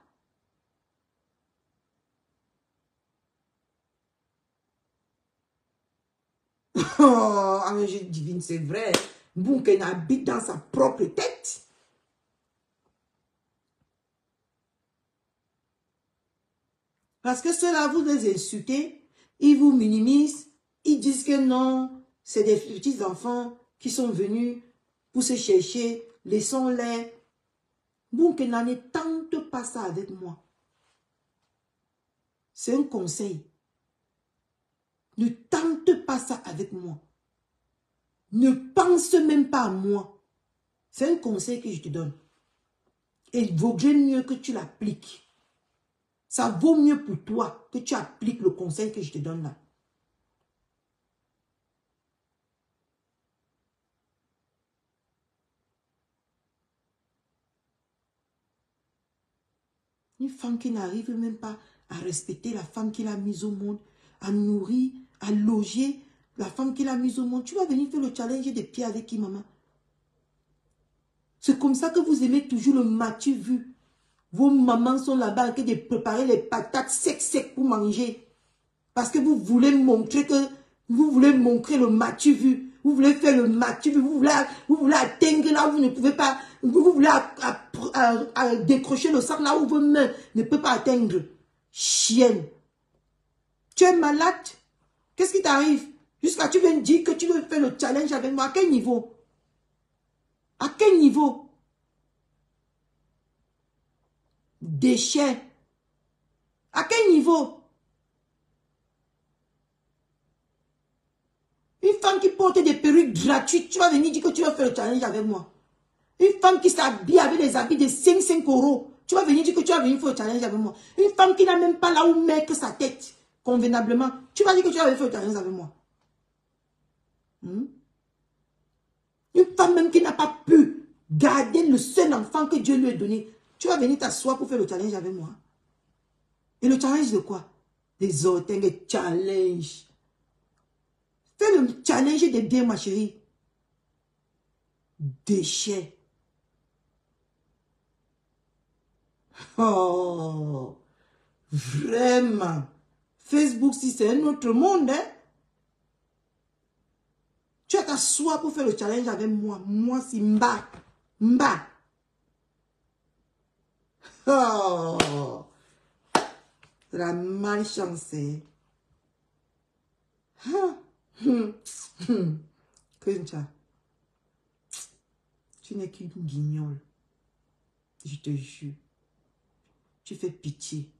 Oh, ange divine, c'est vrai. Bouken habite dans sa propre tête. Parce que ceux-là, vous les insultez, ils vous minimisent, ils disent que non, c'est des petits enfants qui sont venus pour se chercher, laissons-les. Bon, que n'en tente pas ça avec moi. C'est un conseil. Ne tente pas ça avec moi. Ne pense même pas à moi. C'est un conseil que je te donne. Et il vaudrait mieux que tu l'appliques. Ça vaut mieux pour toi que tu appliques le conseil que je te donne là. Une femme qui n'arrive même pas à respecter la femme qu'il a mise au monde, à nourrir, à loger la femme qu'il a mise au monde. Tu vas venir faire le challenge des pieds avec qui, maman? C'est comme ça que vous aimez toujours le matu vu. Vos mamans sont là-bas en train de préparer les patates sec pour manger. Parce que vous voulez montrer le matu vu. Vous voulez faire le matu vu. Vous voulez atteindre là où vous ne pouvez pas. Vous voulez décrocher le sac là où vos mains ne peuvent pas atteindre. Chienne. Tu es malade? Qu'est-ce qui t'arrive? Jusqu'à tu viens dire que tu veux faire le challenge avec moi. À quel niveau? À quel niveau? Déchet. À quel niveau? Une femme qui porte des perruques gratuites, tu vas venir dire que tu vas faire le challenge avec moi. Une femme qui s'habille avec des habits de 5 euros, tu vas venir dire que tu vas venir faire le challenge avec moi. Une femme qui n'a même pas là où mettre sa tête, convenablement, tu vas dire que tu vas venir faire le challenge avec moi. Une femme même qui n'a pas pu garder le seul enfant que Dieu lui a donné, tu vas venir t'asseoir pour faire le challenge avec moi. Et le challenge de quoi? Des orteils, des challenges. Fais le challenge des biens, ma chérie. Déchets. Oh, vraiment. Facebook, si c'est un autre monde, hein? Tu vas t'asseoir pour faire le challenge avec moi. Moi, c'est Mba. Mba. Oh, la malchance. Kuncha, tu n'es qu'une guignole. Je te jure. Tu fais pitié.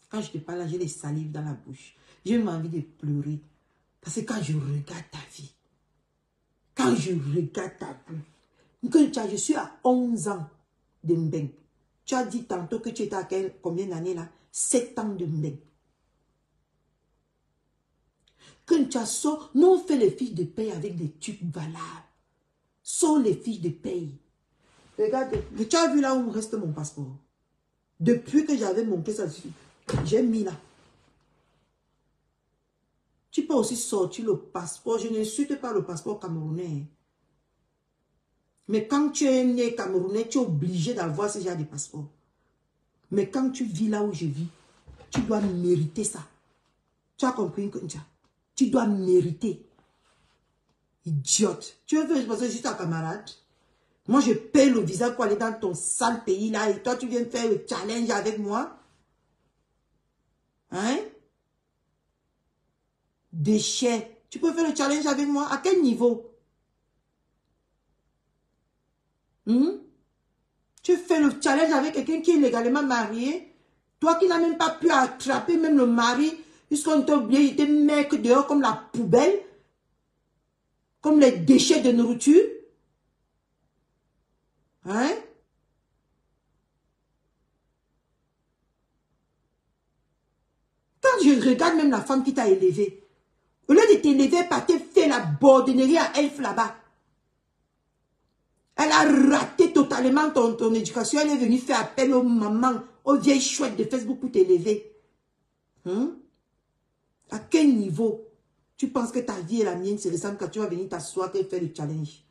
Quand je te parle, j'ai des salives dans la bouche. J'ai même envie de pleurer. Parce que quand je regarde ta vie, quand je regarde ta vie, Kuncha, je suis à 11 ans de Mbeng. Tu as dit tantôt que tu étais à combien d'années là? 7 ans de Mbeng. Kuncha, nous on fait les fiches de paye avec des trucs valables. Sont les fiches de paye. Regarde, tu as vu là où reste mon passeport? Depuis que j'avais monté ça dessus, j'ai mis là. Tu peux aussi sortir le passeport. Je n'insulte pas le passeport camerounais. Mais quand tu es né camerounais, tu es obligé d'avoir ce genre de passeport. Mais quand tu vis là où je vis, tu dois mériter ça. Tu as compris, Kuncha? Tu dois mériter. Idiote. Tu veux faire parce que je suis ta camarade? Moi, je paye le visa pour aller dans ton sale pays là et toi, tu viens faire le challenge avec moi? Hein? Déchet. Tu peux faire le challenge avec moi? À quel niveau? Tu fais le challenge avec quelqu'un qui est légalement marié? Toi qui n'as même pas pu attraper même le mari, puisqu'on t'a oublié, il te met dehors comme la poubelle, comme les déchets de nourriture. Hein? Quand je regarde même la femme qui t'a élevé, au lieu de t'élever, par te faire la bordenerie à Elf là-bas. Elle a raté totalement ton éducation. Elle est venue faire appel aux mamans, aux vieilles chouettes de Facebook pour t'élever. À quel niveau tu penses que ta vie et la mienne se ressemblent quand tu vas venir t'asseoir et faire le challenge?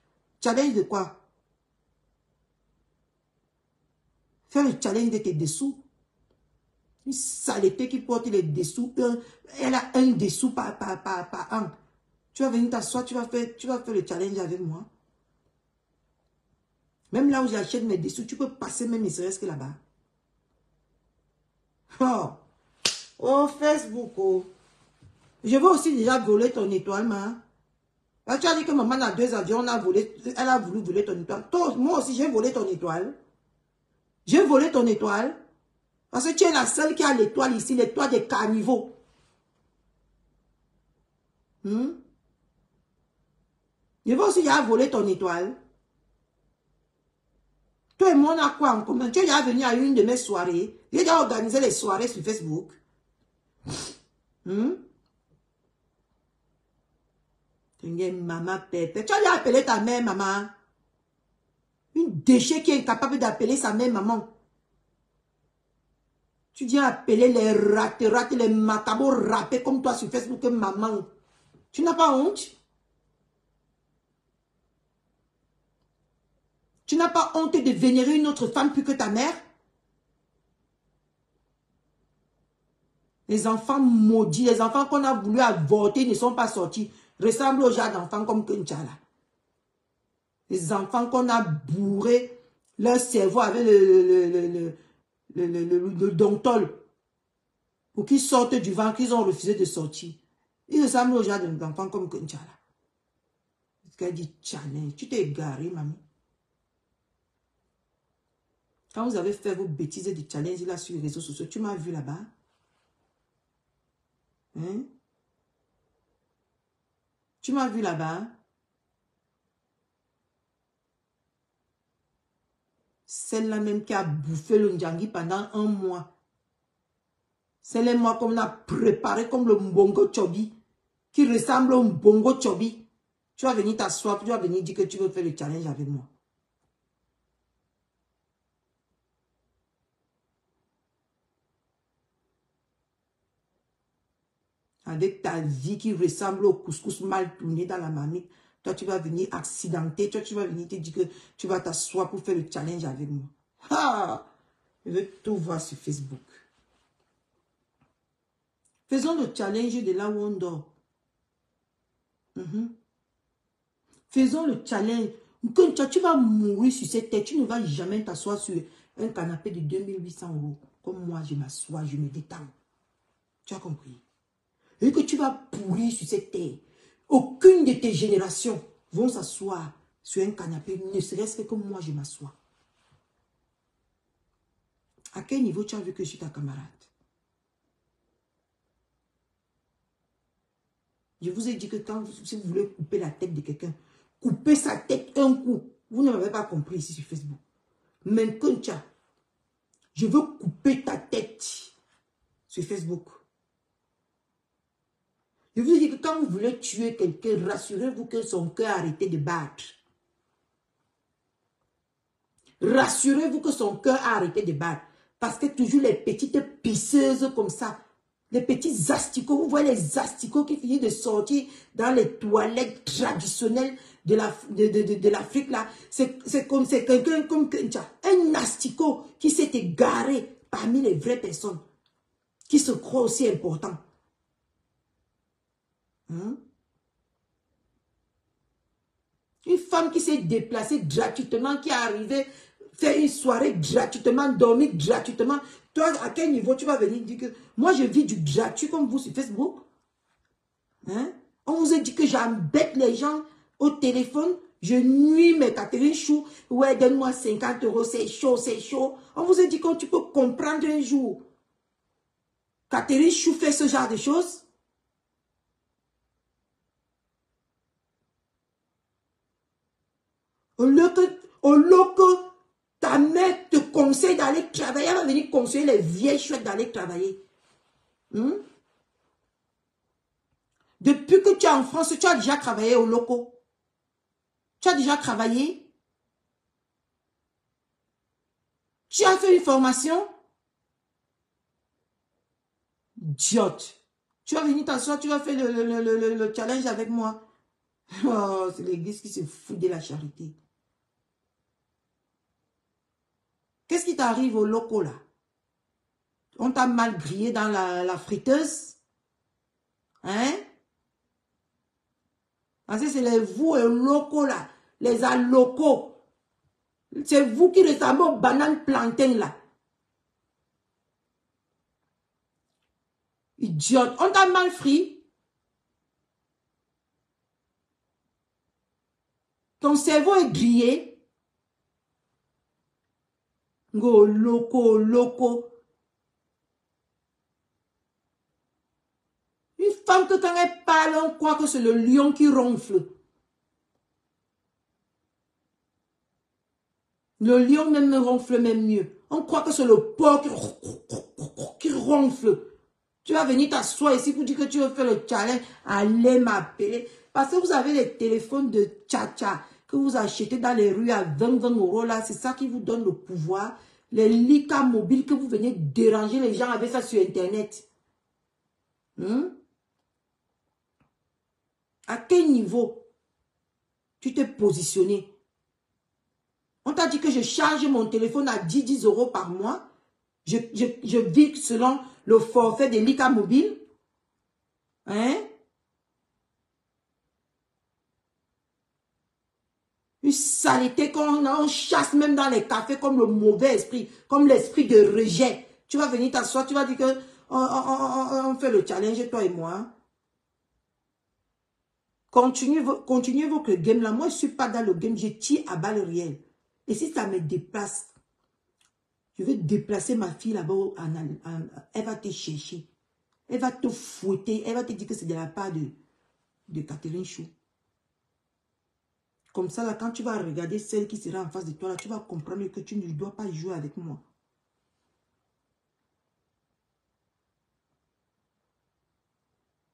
Challenge de quoi? Faire le challenge de tes dessous. Une saleté qui porte les dessous. Elle a un dessous par an. Tu vas venir t'asseoir, tu vas faire le challenge avec moi. Même là où j'achète mes dessous, tu peux passer même ne serait-ce que là-bas. Oh, oh Facebook, oh. Je veux aussi déjà voler ton étoile, ma. Là, tu as dit que maman a 2 avions, elle a voulu voler ton étoile. Toi, moi aussi, j'ai volé ton étoile. J'ai volé ton étoile. Parce que tu es la seule qui a l'étoile ici, l'étoile des carnivaux. Je veux aussi déjà voler ton étoile. Toi et moi, on a quoi en commun? Tu es déjà venu à une de mes soirées. J'ai déjà organisé les soirées sur Facebook. Maman Pépé. Tu as déjà appelé ta mère maman. Une déchet qui est incapable d'appeler sa mère maman. Tu viens appeler les rates, les macabres rappés comme toi sur Facebook maman. Tu n'as pas honte? Tu n'as pas honte de vénérer une autre femme plus que ta mère? Les enfants maudits, les enfants qu'on a voulu avorter ne sont pas sortis. Ressemblent aux genre d'enfants comme Kenchala. Les enfants qu'on a bourré leur cerveau avec le dontol pour qu'ils sortent du ventre, qu'ils ont refusé de sortir. Ils ressemblent aux genre d'enfants comme Kenchala. Ce qu'elle dit challenge. Tu t'es égaré, mamie. Quand vous avez fait vos bêtises de challenge là sur les réseaux sociaux, tu m'as vu là-bas? Hein? Tu m'as vu là-bas? Celle-là même qui a bouffé le Ndjangi pendant 1 mois. Celle-là, moi, qu'on a préparé comme le Mbongo Chobi, qui ressemble au Mbongo Chobi. Tu vas venir t'asseoir, tu vas venir dire que tu veux faire le challenge avec moi. Avec ta vie qui ressemble au couscous mal tourné dans la marmite. Toi, tu vas venir accidenter. Toi, tu vas venir te dire que tu vas t'asseoir pour faire le challenge avec moi. Ah! Je veux tout voir sur Facebook. Faisons le challenge de là où on dort. Faisons le challenge. Quand tu vas mourir sur cette tête, tu ne vas jamais t'asseoir sur un canapé de 2800 €. Comme moi, je m'assois, je me détends. Tu as compris? Et que tu vas pourrir sur cette terre. Aucune de tes générations vont s'asseoir sur un canapé, ne serait-ce que comme moi, je m'assois. À quel niveau tu as vu que je suis ta camarade? Je vous ai dit que si vous voulez couper la tête de quelqu'un, coupez sa tête un coup. Vous ne m'avez pas compris ici sur Facebook. Mais Koncha, je veux couper ta tête sur Facebook. Je vous ai dit que quand vous voulez tuer quelqu'un, rassurez-vous que son cœur a arrêté de battre. Rassurez-vous que son cœur a arrêté de battre. Parce que toujours les petites pisseuses comme ça, les petits asticots, vous voyez les asticots qui finissent de sortir dans les toilettes traditionnelles de l'Afrique là. C'est quelqu'un comme un asticot qui s'est égaré parmi les vraies personnes, qui se croient aussi importants. Une femme qui s'est déplacée gratuitement, qui est arrivée faire une soirée gratuitement, dormir gratuitement. Toi, à quel niveau tu vas venir dire que moi je vis du gratuit comme vous sur Facebook? On vous a dit que j'embête les gens au téléphone. Je nuis mes Catherine Chou. Ouais, donne-moi 50 €, c'est chaud, c'est chaud. On vous a dit que tu peux comprendre un jour. Catherine Chou fait ce genre de choses. Au lieu que ta mère te conseille d'aller travailler, elle va venir conseiller les vieilles chouettes d'aller travailler. Depuis que tu es en France, tu as déjà travaillé au loco. Tu as déjà travaillé. Tu as fait une formation. Idiote. Tu vas venir t'asseoir, tu vas faire le challenge avec moi. Oh, c'est l'église qui se fout de la charité. Qu'est-ce qui t'arrive au loco là? On t'a mal grillé dans la friteuse? Hein? Parce que c'est vous et locaux là, les allocaux. C'est vous qui ressemblez aux bananes plantains là. Idiote. On t'a mal pris. Ton cerveau est grillé. Go, loco, loco. Une femme que quand elle parle, on croit que c'est le lion qui ronfle. Le lion même ronfle même mieux. On croit que c'est le porc qui ronfle. Tu vas venir t'asseoir ici pour dire que tu veux faire le challenge. Allez m'appeler. Parce que vous avez les téléphones de tcha-tcha que vous achetez dans les rues à 20 € là. C'est ça qui vous donne le pouvoir. Les Lika mobiles que vous venez déranger les gens avec ça sur Internet. À quel niveau tu t'es positionné? On t'a dit que je charge mon téléphone à 10 € par mois. Je vis selon le forfait des Lika mobile. Hein? Une saleté qu'on chasse même dans les cafés comme le mauvais esprit, comme l'esprit de rejet. Tu vas venir t'asseoir, tu vas dire que on fait le challenge, toi et moi. Continuez votre game là. Moi, je ne suis pas dans le game, je tire à balles réelles. Et si ça me déplace, je vais déplacer ma fille là-bas, elle va te chercher. Elle va te fouetter, elle va te dire que c'est de la part de Catherine Chou. Comme ça, là, quand tu vas regarder celle qui sera en face de toi, là, tu vas comprendre que tu ne dois pas jouer avec moi.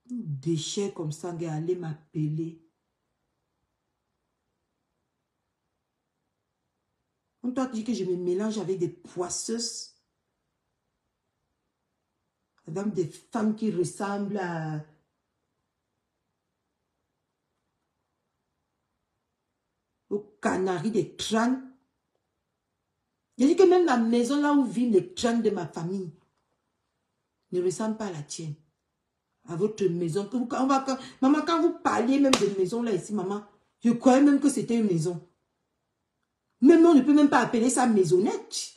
Déchets comme ça, allez m'appeler. On t'a dit que je me mélange avec des poisseuses. Avec des femmes qui ressemblent à... aux canaris des crânes. Je dis que même la maison là où vivent les crânes de ma famille ne ressemble pas à la tienne. À votre maison. Maman, quand vous parliez même de maison là ici, maman, je croyais même que c'était une maison. Même on ne peut même pas appeler ça maisonnette.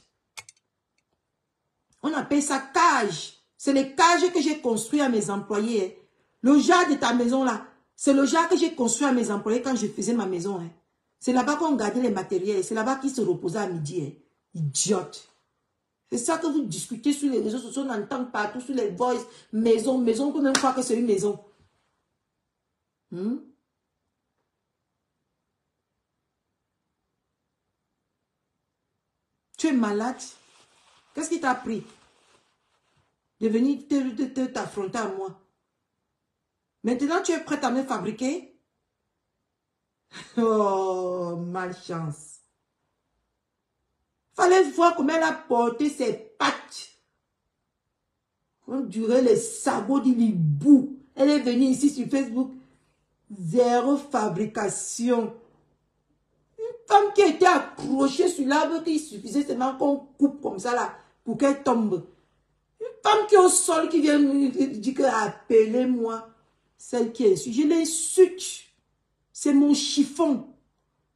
On appelle ça cage. C'est les cages que j'ai construit à mes employés. Le genre de ta maison là, c'est le genre que j'ai construit à mes employés quand je faisais ma maison. C'est là-bas qu'on gardait les matériels. C'est là-bas qu'ils se reposaient à midi. Idiote. C'est ça que vous discutez sur les réseaux sociaux, on entend partout, sur les voices, maison, on peut même croire que c'est une maison. Tu es malade. Qu'est-ce qui t'a pris de venir t'affronter à moi? Maintenant, tu es prête à me fabriquer? Oh, malchance. Fallait voir comment elle a porté ses pattes. On dirait les sabots du hibou. Elle est venue ici sur Facebook. Zéro fabrication. Une femme qui était accrochée sur l'arbre qu'il suffisait seulement qu'on coupe comme ça là pour qu'elle tombe. Une femme qui est au sol qui vient me dire que appelez-moi. Celle qui est je l'insulte. C'est mon chiffon.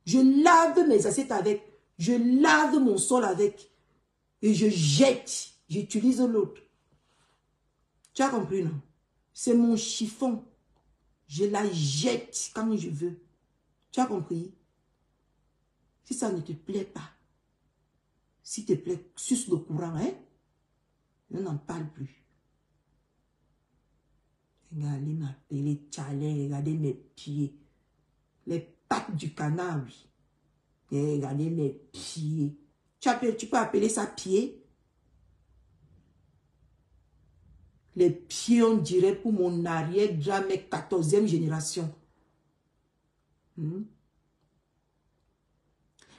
Je lave mes assiettes avec. Je lave mon sol avec. Et je jette. J'utilise l'autre. Tu as compris, non? C'est mon chiffon. Je la jette quand je veux. Tu as compris? Si ça ne te plaît pas, s'il te plaît, suce le courant, hein? On n'en parle plus. Regardez m'appeler Tchalé, regardez mes pieds. Les pattes du canard, oui. Et regardez mes pieds. Tu peux appeler ça pied? Les pieds, on dirait pour mon arrière-grand, mais 14e génération. Ne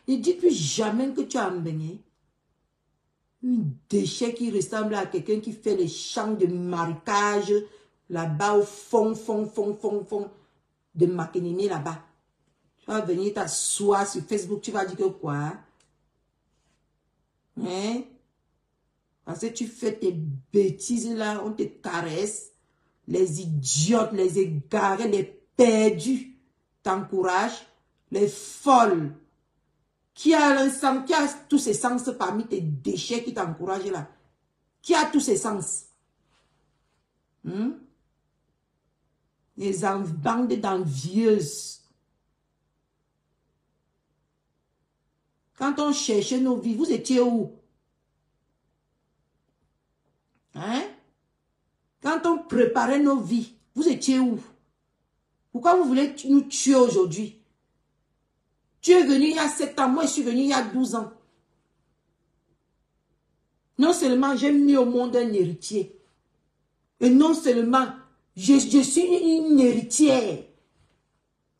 dis plus jamais que tu as embaigné. Un déchet qui ressemble à quelqu'un qui fait les champs de marécage là-bas au fond de Makénémé là-bas. Tu vas venir t'asseoir sur Facebook, tu vas dire que quoi? Hein? Parce que tu fais tes bêtises là, on te caresse. Les idiotes, les égarés, les perdus t'encouragent. Les folles. Qui a tous ces sens parmi tes déchets qui t'encouragent là? Qui a tous ces sens? Les bandes d'envieuses. Quand on cherchait nos vies, vous étiez où? Hein? Quand on préparait nos vies, vous étiez où? Pourquoi vous voulez nous tuer aujourd'hui? Tu es venu il y a 7 ans, moi je suis venu il y a 12 ans. Non seulement j'ai mis au monde un héritier, et non seulement je suis une héritière.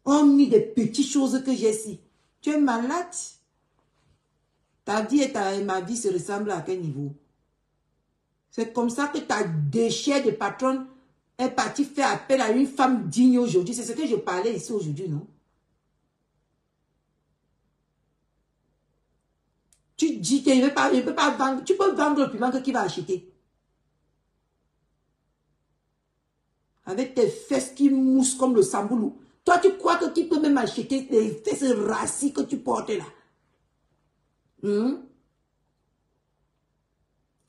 Hormis des petites choses que j'ai ici. Tu es malade? Ta vie et ma vie se ressemblent à quel niveau? C'est comme ça que ta déchet de patronne est parti faire appel à une femme digne aujourd'hui. C'est ce que je parlais ici aujourd'hui, non? Tu dis qu'il ne peut pas vendre. Tu peux vendre le piment que qui va acheter? Avec tes fesses qui moussent comme le samboulou. Toi, tu crois que qui peut même acheter les fesses rassis que tu portes là?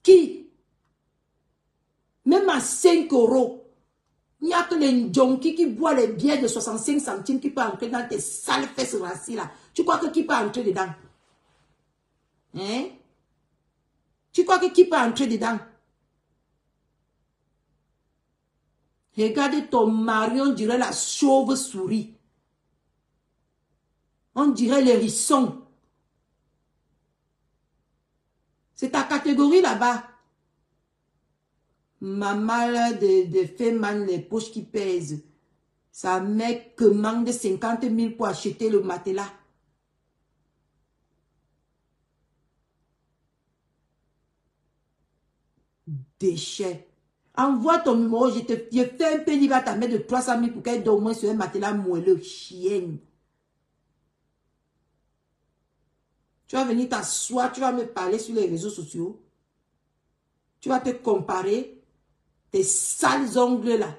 Qui? Même à 5 €, il n'y a que les junkies qui boivent les bières de 65 centimes qui peuvent entrer dans tes sales fesses rassis là. Tu crois que qui peut entrer dedans? Hein? Tu crois que qui peut entrer dedans? Regarde ton mari, on dirait la chauve-souris. On dirait l'hérisson. C'est ta catégorie là-bas. Maman de Feman, les poches qui pèsent. Sa mec que manque de 50 000 pour acheter le matelas. Déchets. Envoie ton numéro, je fais un peu livre à ta mère de 300 000 pour qu'elle dorme sur un matelas moelleux, chienne. Tu vas venir t'asseoir, tu vas me parler sur les réseaux sociaux. Tu vas te comparer tes sales ongles là.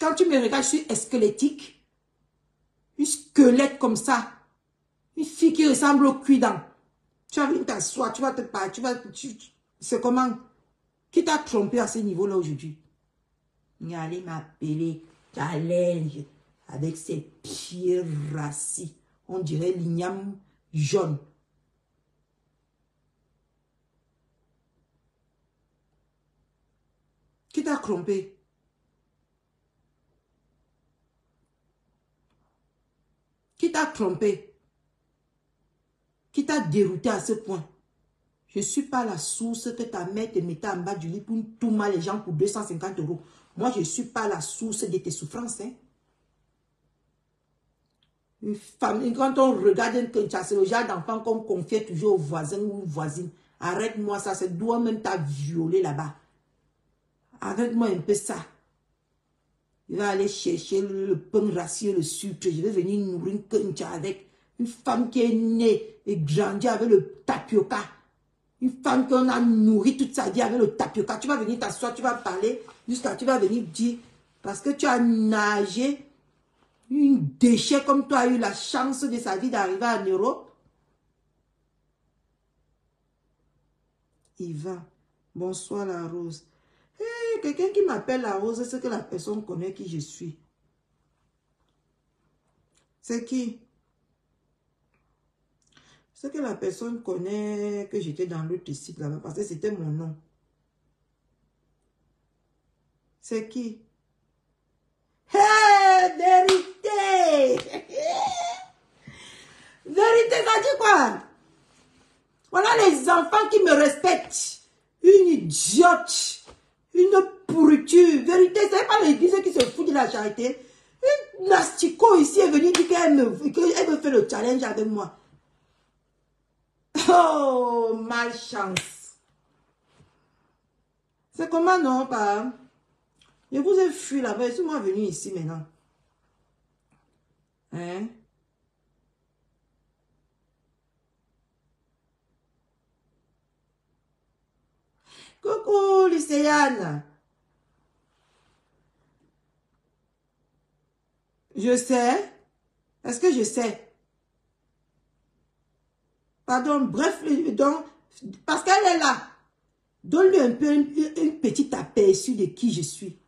Quand tu me regardes, je suis squelettique. Un squelette comme ça. Une fille qui ressemble au cuidant. Tu vas venir t'asseoir, tu vas te parler, c'est comment? Qui t'a trompé à ce niveau-là aujourd'hui? Il allait m'appeler challenge avec ses pieds rassis. On dirait l'igname jaune. Qui t'a trompé? Qui t'a trompé? Qui t'a dérouté à ce point? Je ne suis pas la source que ta mère te mettait en bas du lit pour tout mal les gens pour 250 €. Moi, je ne suis pas la source de tes souffrances. Hein? Une femme, quand on regarde c'est le genre d'enfant qu'on confiait toujours aux voisins ou aux voisines. Arrête-moi ça, c'est toi même t'as violé là-bas. Arrête-moi un peu ça. Je vais aller chercher le pain rassis, le sucre. Je vais venir nourrir Kencha avec une femme qui est née et grandie avec le tapioca. Une femme qu'on a nourri toute sa vie avec le tapioca. Tu vas venir t'asseoir, tu vas parler, jusqu'à tu vas venir dire, parce que tu as nagé, une déchet comme toi a eu la chance de sa vie d'arriver en Europe. Yvan, bonsoir la Rose. Hey, quelqu'un qui m'appelle la Rose, c'est que la personne connaît qui je suis. C'est qui? C'est que la personne connaît que j'étais dans l'autre site là-bas, parce que c'était mon nom. C'est qui? Hey, vérité! Vérité, ça dit quoi? Voilà les enfants qui me respectent. Une idiote. Une pourriture. Vérité, c'est pas l'église qui se fout de la charité. Une nastico ici est venue dire qu'elle veut faire le challenge avec moi. Oh, malchance. C'est comment non, pas? Je vous ai fui là-bas. Je suis moi venu ici maintenant. Hein? Coucou, lycéenne. Je sais. Est-ce que je sais? Pardon, bref, donc, parce qu'elle est là. Donne-lui un peu une petite aperçu de qui je suis.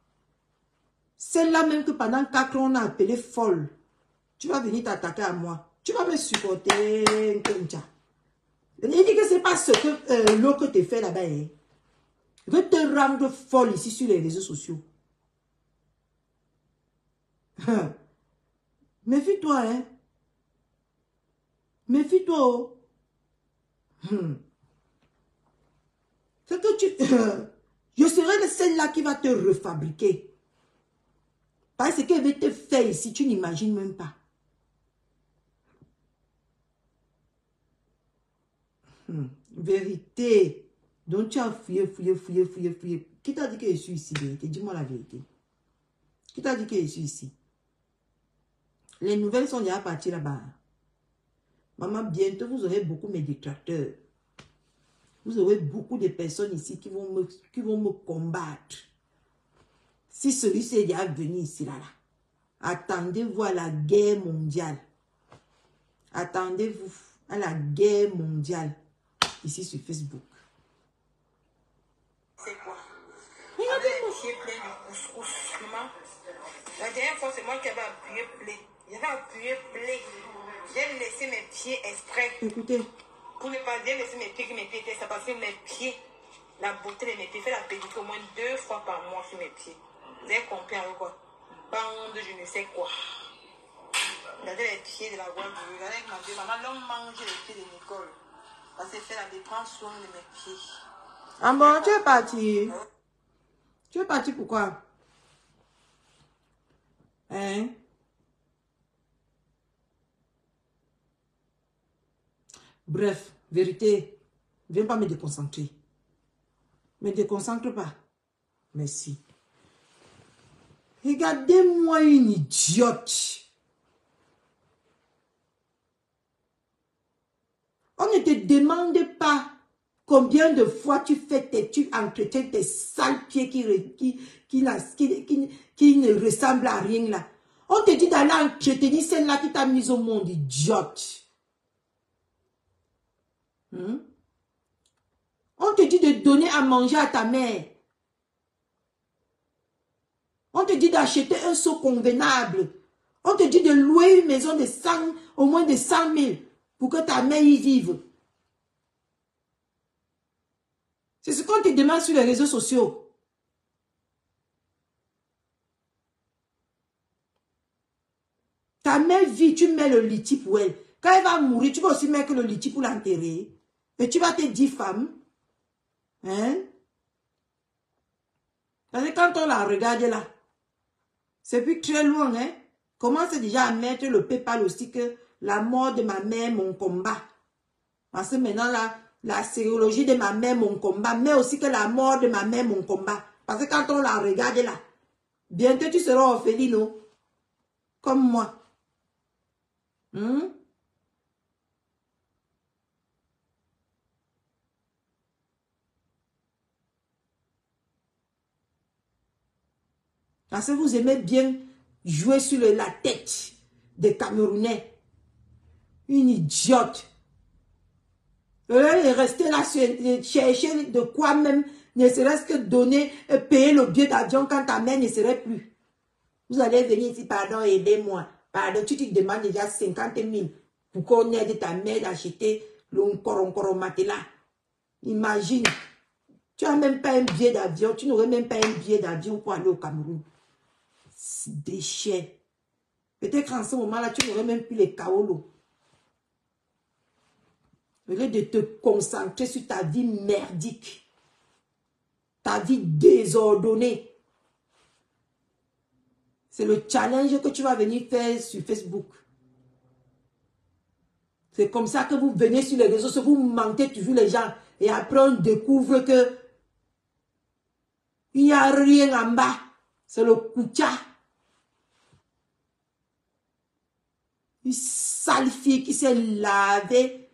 Celle-là même que pendant 4 ans, on a appelé folle. Tu vas venir t'attaquer à moi. Tu vas me supporter. Il dit que ce n'est pas ce que l'autre te fait là-bas. Hein. Je vais te rendre folle ici sur les réseaux sociaux. Méfie-toi, hein. Méfie-toi. C'est que tu... je serai celle-là qui va te refabriquer. Parce qu'elle va te faire ici, tu n'imagines même pas. Vérité. Donc tu as fouillé. Qui t'a dit que je suis ici, vérité? Dis-moi la vérité. Qui t'a dit que je suis ici? Les nouvelles sont déjà parties là-bas. Maman, bientôt vous aurez beaucoup de détracteurs. Vous aurez beaucoup de personnes ici qui vont me combattre. Si celui-ci est déjà venu ici, là. Attendez-vous à la guerre mondiale. Attendez-vous à la guerre mondiale. Ici sur Facebook. C'est quoi? Regardez les pieds pleins de couscous. La dernière fois, c'est moi qui avais appuyé play. J'avais appuyé play. J'ai laissé mes pieds exprès. Écoutez. Pour ne pas dire laisser mes pieds, que mes pieds étaient ça, parce que mes pieds, la beauté de mes pieds, fait la pédicure au moins 2 fois par mois sur mes pieds. Vous avez compris avec quoi? Bande, je ne sais quoi. Regardez les pieds de la voix du. Regardez avec ma vie. Maman, l'homme mange les pieds de Nicole. Parce qu'elle fait la dépense soin de mes pieds. Ah bon, tu es parti? Tu es parti pourquoi? Hein? Bref, vérité, viens pas me déconcentrer. Me déconcentre pas. Merci. Regardez-moi une idiote. On ne te demande pas combien de fois tu entretiens tes sales pieds qui ne ressemblent à rien là. On te dit d'aller entretenir celle-là qui t'a mise au monde, idiote. On te dit de donner à manger à ta mère. On te dit d'acheter un seau convenable. On te dit de louer une maison de au moins de 100 000 pour que ta mère y vive. C'est ce qu'on te demande sur les réseaux sociaux. Ta mère vit, tu mets le liti pour elle. Quand elle va mourir, tu vas aussi mettre le liti pour l'enterrer. Et tu vas te dire femme. Hein? Parce que quand on la regarde là, c'est plus très loin, hein? Commence déjà à mettre le PayPal aussi que la mort de ma mère, mon combat. Parce que maintenant, la sérologie de ma mère, mon combat, mais aussi que la mort de ma mère, mon combat. Parce que quand on la regarde là, bientôt tu seras orpheline, non? Comme moi. Parce que vous aimez bien jouer sur la tête des Camerounais. Une idiote. Et rester là, chercher de quoi même, ne serait-ce que donner, payer le billet d'avion quand ta mère ne serait plus. Vous allez venir ici, pardon, aidez-moi. Pardon, tu te demandes déjà 50 000 pour qu'on aide ta mère d'acheter le koron matelas. Imagine, tu n'as même pas un billet d'avion, tu n'aurais même pas un billet d'avion pour aller au Cameroun. Déchets. Peut-être en ce moment-là, tu n'aurais même plus les kaolos. Au lieu de te concentrer sur ta vie merdique, ta vie désordonnée. C'est le challenge que tu vas venir faire sur Facebook. C'est comme ça que vous venez sur les réseaux sociaux, vous mentez toujours les gens. Et après, on découvre que il n'y a rien en bas. C'est le koucha. Une sale fille qui s'est lavée.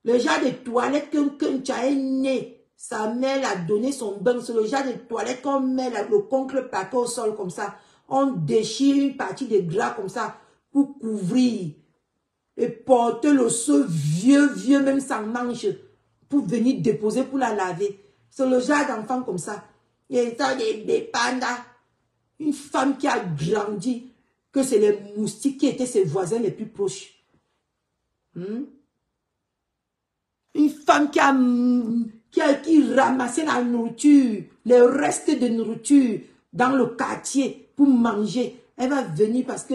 Le genre de toilette qu'un tcha est né. Sa mère l'a donné son bain. C'est le genre de toilette qu'on met le concre plaqué au sol comme ça. On déchire une partie de gras comme ça pour couvrir. et porter le seau vieux, même sans manche, pour venir déposer, pour la laver. C'est le genre d'enfant comme ça. Et ça, des pandas. Une femme qui a grandi, que c'est les moustiques qui étaient ses voisins les plus proches. Une femme qui ramassait la nourriture, les restes de nourriture dans le quartier pour manger. Elle va venir parce que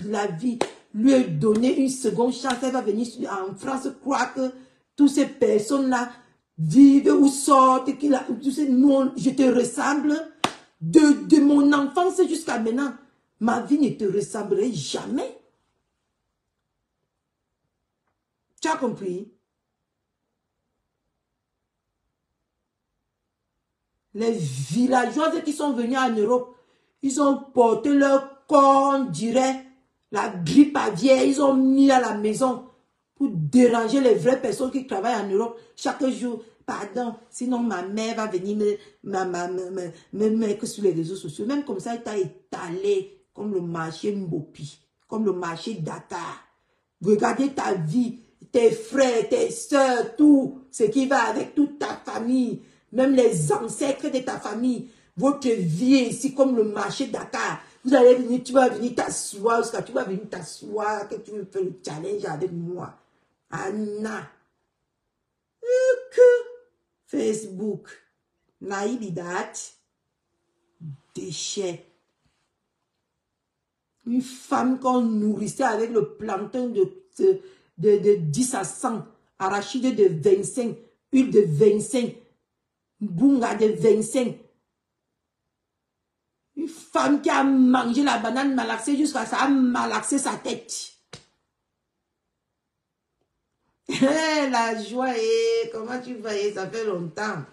la vie lui a donné une seconde chance. Elle va venir en France croire que toutes ces personnes-là vivent ou sortent. Non, je te ressemble. De mon enfance jusqu'à maintenant, ma vie ne te ressemblerait jamais. Tu as compris? Les villageoises qui sont venues en Europe, ils ont porté leur corps, on dirait, la grippe aviaire, ils ont mis à la maison pour déranger les vraies personnes qui travaillent en Europe chaque jour. Pardon, sinon ma mère va venir me mettre sur les réseaux sociaux. Même comme ça, elle t'a étalé comme le marché Mbopi, comme le marché Dakar. Regardez ta vie, tes frères, tes soeurs, tout ce qui va avec toute ta famille, même les ancêtres de ta famille. Votre vie est ici comme le marché Dakar. Vous allez venir, tu vas venir t'asseoir, tu vas venir t'asseoir, que tu veux faire le challenge avec moi. Anna. Facebook. Naïbidat. Déchets. Une femme qu'on nourrissait avec le plantain de 10 à 100, arachide de 25, huile de 25, bunga de 25. Une femme qui a mangé la banane malaxée jusqu'à ça a malaxé sa tête. La joie, comment tu vas? Ça fait longtemps.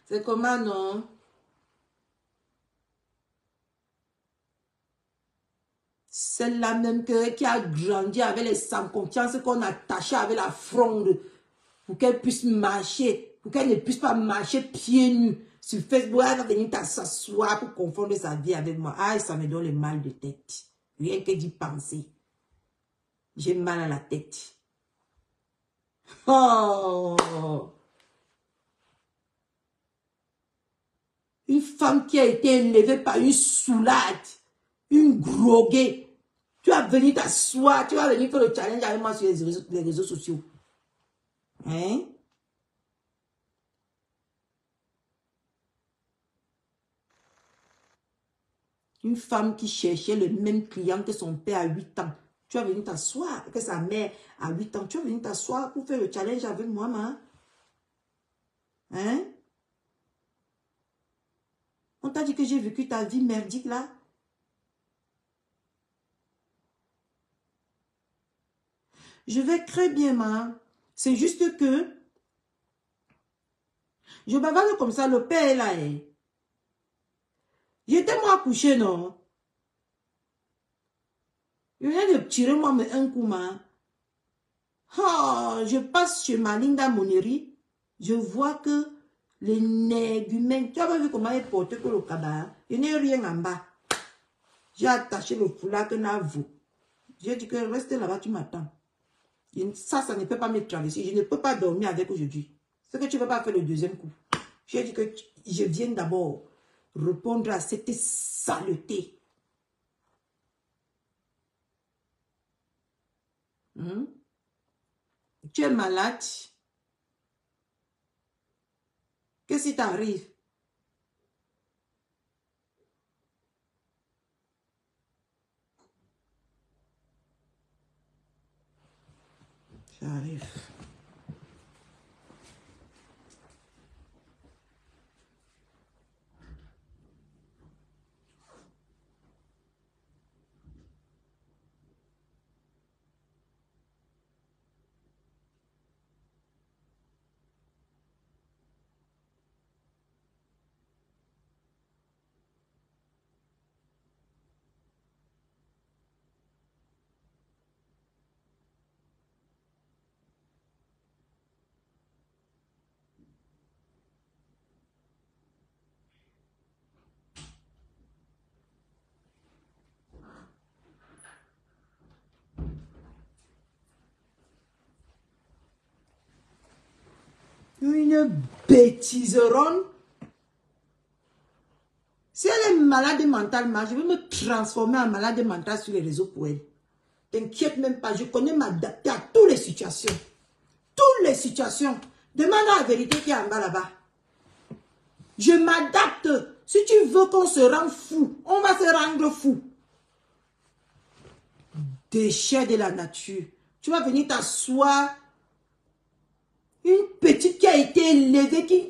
C'est comment, non? Celle-là même qui a grandi avec les sans-confiance qu'on attachait avec la fronde pour qu'elle puisse marcher, pour qu'elle ne puisse pas marcher pieds nus. Sur Facebook, elle va venir s'asseoir pour confondre sa vie avec moi. Ah, ça me donne le mal de tête. Rien que d'y penser. J'ai mal à la tête. Oh! Une femme qui a été élevée par une soulade, une groguée. Tu vas venir t'asseoir, tu vas venir faire le challenge avec moi sur les réseaux sociaux. Hein? Une femme qui cherchait le même client que son père à 8 ans. Tu vas venir t'asseoir, que sa mère à 8 ans. Tu vas venir t'asseoir pour faire le challenge avec moi, ma. Hein? On t'a dit que j'ai vécu ta vie merdique là. Je vais très bien, ma. C'est juste que je bavarde comme ça, le père est là. J'étais moi couché, non? Je viens de tirer moi un coup, ma. Oh, je passe chez ma Linda Moneri. Je vois que les négumènes, tu as pas vu comment elle porte que le cabas? Il n'y a rien en bas. J'ai attaché le foulard que n'a vous. J'ai dit que reste là-bas, tu m'attends. Ça ne peut pas me traverser. Je ne peux pas dormir avec aujourd'hui. C'est que tu ne peux pas faire le deuxième coup. J'ai dit que je viens d'abord répondre à cette saleté. Tu es malade. Qu'est-ce qui t'arrive? J'arrive. Une bêtiseronne. Si elle est malade mentalement, je vais me transformer en malade mentale sur les réseaux pour elle. T'inquiète même pas, je connais m'adapter à toutes les situations. Toutes les situations. Demande la vérité qui est en bas là-bas. Je m'adapte. Si tu veux qu'on se rende fou, on va se rendre fou. Déchet de la nature. Tu vas venir t'asseoir. Une petite qui a été élevée,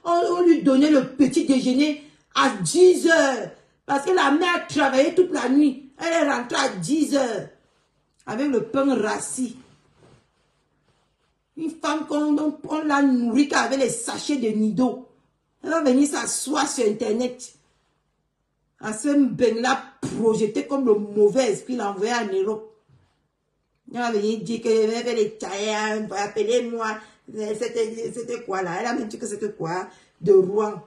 on lui donnait le petit déjeuner à 10 heures. Parce que la mère travaillait toute la nuit. Elle est rentrée à 10 heures. Avec le pain rassis. Une femme qu'on l'a nourrie avec les sachets de Nido. Elle va venir s'asseoir sur Internet. À ce bain-là projeté comme le mauvais esprit l'envoyé en Europe. Elle va venir dire qu'elle avait les tailles, appelez-moi. C'était quoi là? Elle a même dit que c'était quoi? De Rouen.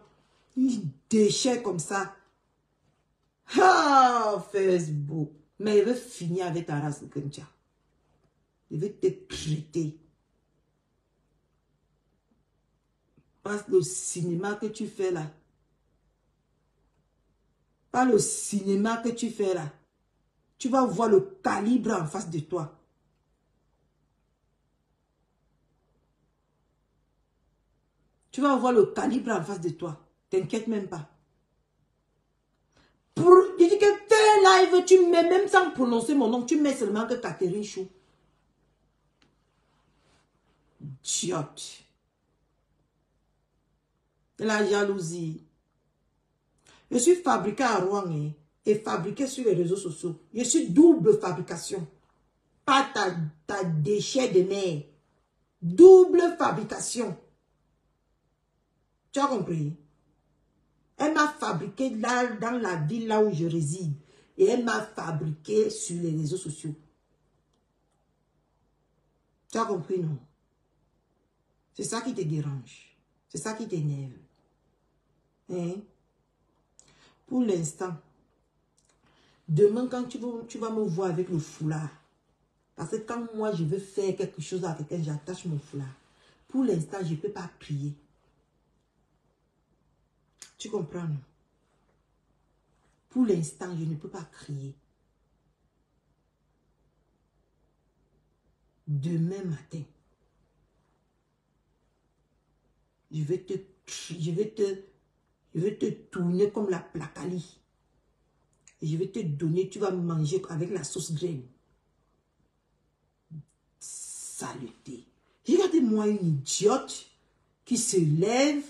Un déchet comme ça. Ah, Facebook. Mais elle veut finir avec ta race de Kentia. Elle veut te traiter. Parce que le cinéma que tu fais là. Pas le cinéma que tu fais là. Tu vas voir le calibre en face de toi. Tu vas voir le calibre en face de toi. T'inquiète même pas. Je dis que fais live, tu mets même sans prononcer mon nom, tu mets seulement que Catherine Chou. Idiote. La jalousie. Je suis fabriqué à Rouen et fabriqué sur les réseaux sociaux. Je suis double fabrication. Pas ta déchet de mer. Double fabrication. Tu as compris? Elle m'a fabriqué là, dans la ville là où je réside. Et elle m'a fabriqué sur les réseaux sociaux. Tu as compris, non? C'est ça qui te dérange. C'est ça qui t'énerve. Hein? Pour l'instant, demain quand tu vas me voir avec le foulard, parce que quand moi je veux faire quelque chose avec elle, j'attache mon foulard. Pour l'instant, je ne peux pas prier. Tu comprends, non? Pour l'instant, je ne peux pas crier. Demain matin, je vais te tourner comme la placali. Et je vais te donner, tu vas manger avec la sauce graine. Saleté. Regardez-moi une idiote qui se lève.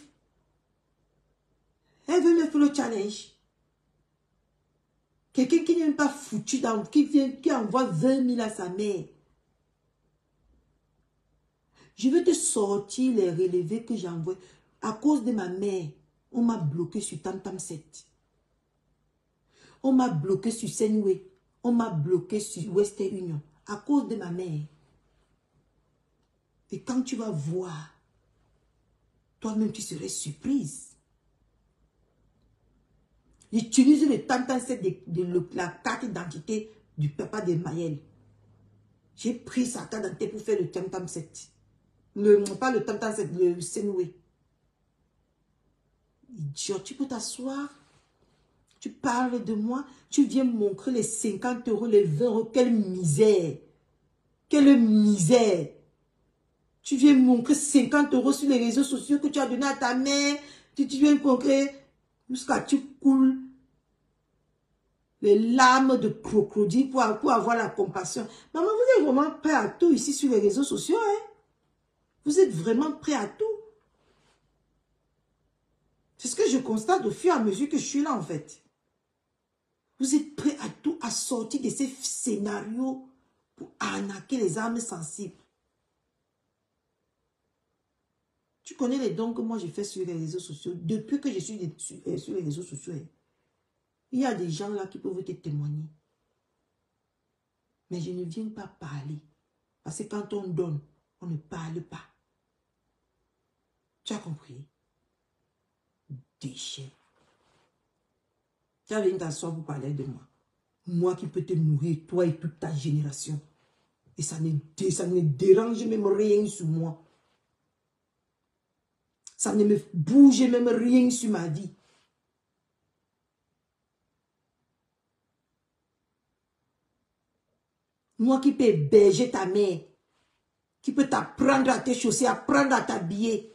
Elle veut me faire le challenge. Quelqu'un qui n'est même pas foutu, qui envoie 20 000 à sa mère. Je vais te sortir les relevés que j'envoie. À cause de ma mère, on m'a bloqué sur Tam 7. On m'a bloqué sur Senway. On m'a bloqué sur Western Union. À cause de ma mère. Et quand tu vas voir, toi-même tu serais surprise. J'utilise le Tam 7 de la carte d'identité du papa de Mayel. J'ai pris sa carte d'identité pour faire le Tam 7. Pas le Tam 7, le Senway. Idiot, tu peux t'asseoir. Tu parles de moi. Tu viens me montrer les 50 euros, les 20 euros. Quelle misère. Quelle misère. Tu viens me montrer 50 euros sur les réseaux sociaux que tu as donné à ta mère. Tu viens me montrer jusqu'à tu coules les larmes de crocodile pour avoir la compassion. Maman, vous êtes vraiment prêt à tout ici sur les réseaux sociaux, hein? Vous êtes vraiment prêt à tout. C'est ce que je constate au fur et à mesure que je suis là, en fait. Vous êtes prêt à tout, à sortir de ces scénarios pour arnaquer les âmes sensibles. Tu connais les dons que moi j'ai fait sur les réseaux sociaux. Depuis que je suis sur les réseaux sociaux, il y a des gens là qui peuvent te témoigner. Mais je ne viens pas parler. Parce que quand on donne, on ne parle pas. Tu as compris? Déchet. Tu as venu t'asseoir pour parler de moi. Moi qui peux te nourrir, toi et toute ta génération. Et ça ne dérange même rien sur moi. Ça ne me bouge même rien sur ma vie. Moi qui peux héberger ta mère, qui peut t'apprendre à te chausser, apprendre à t'habiller.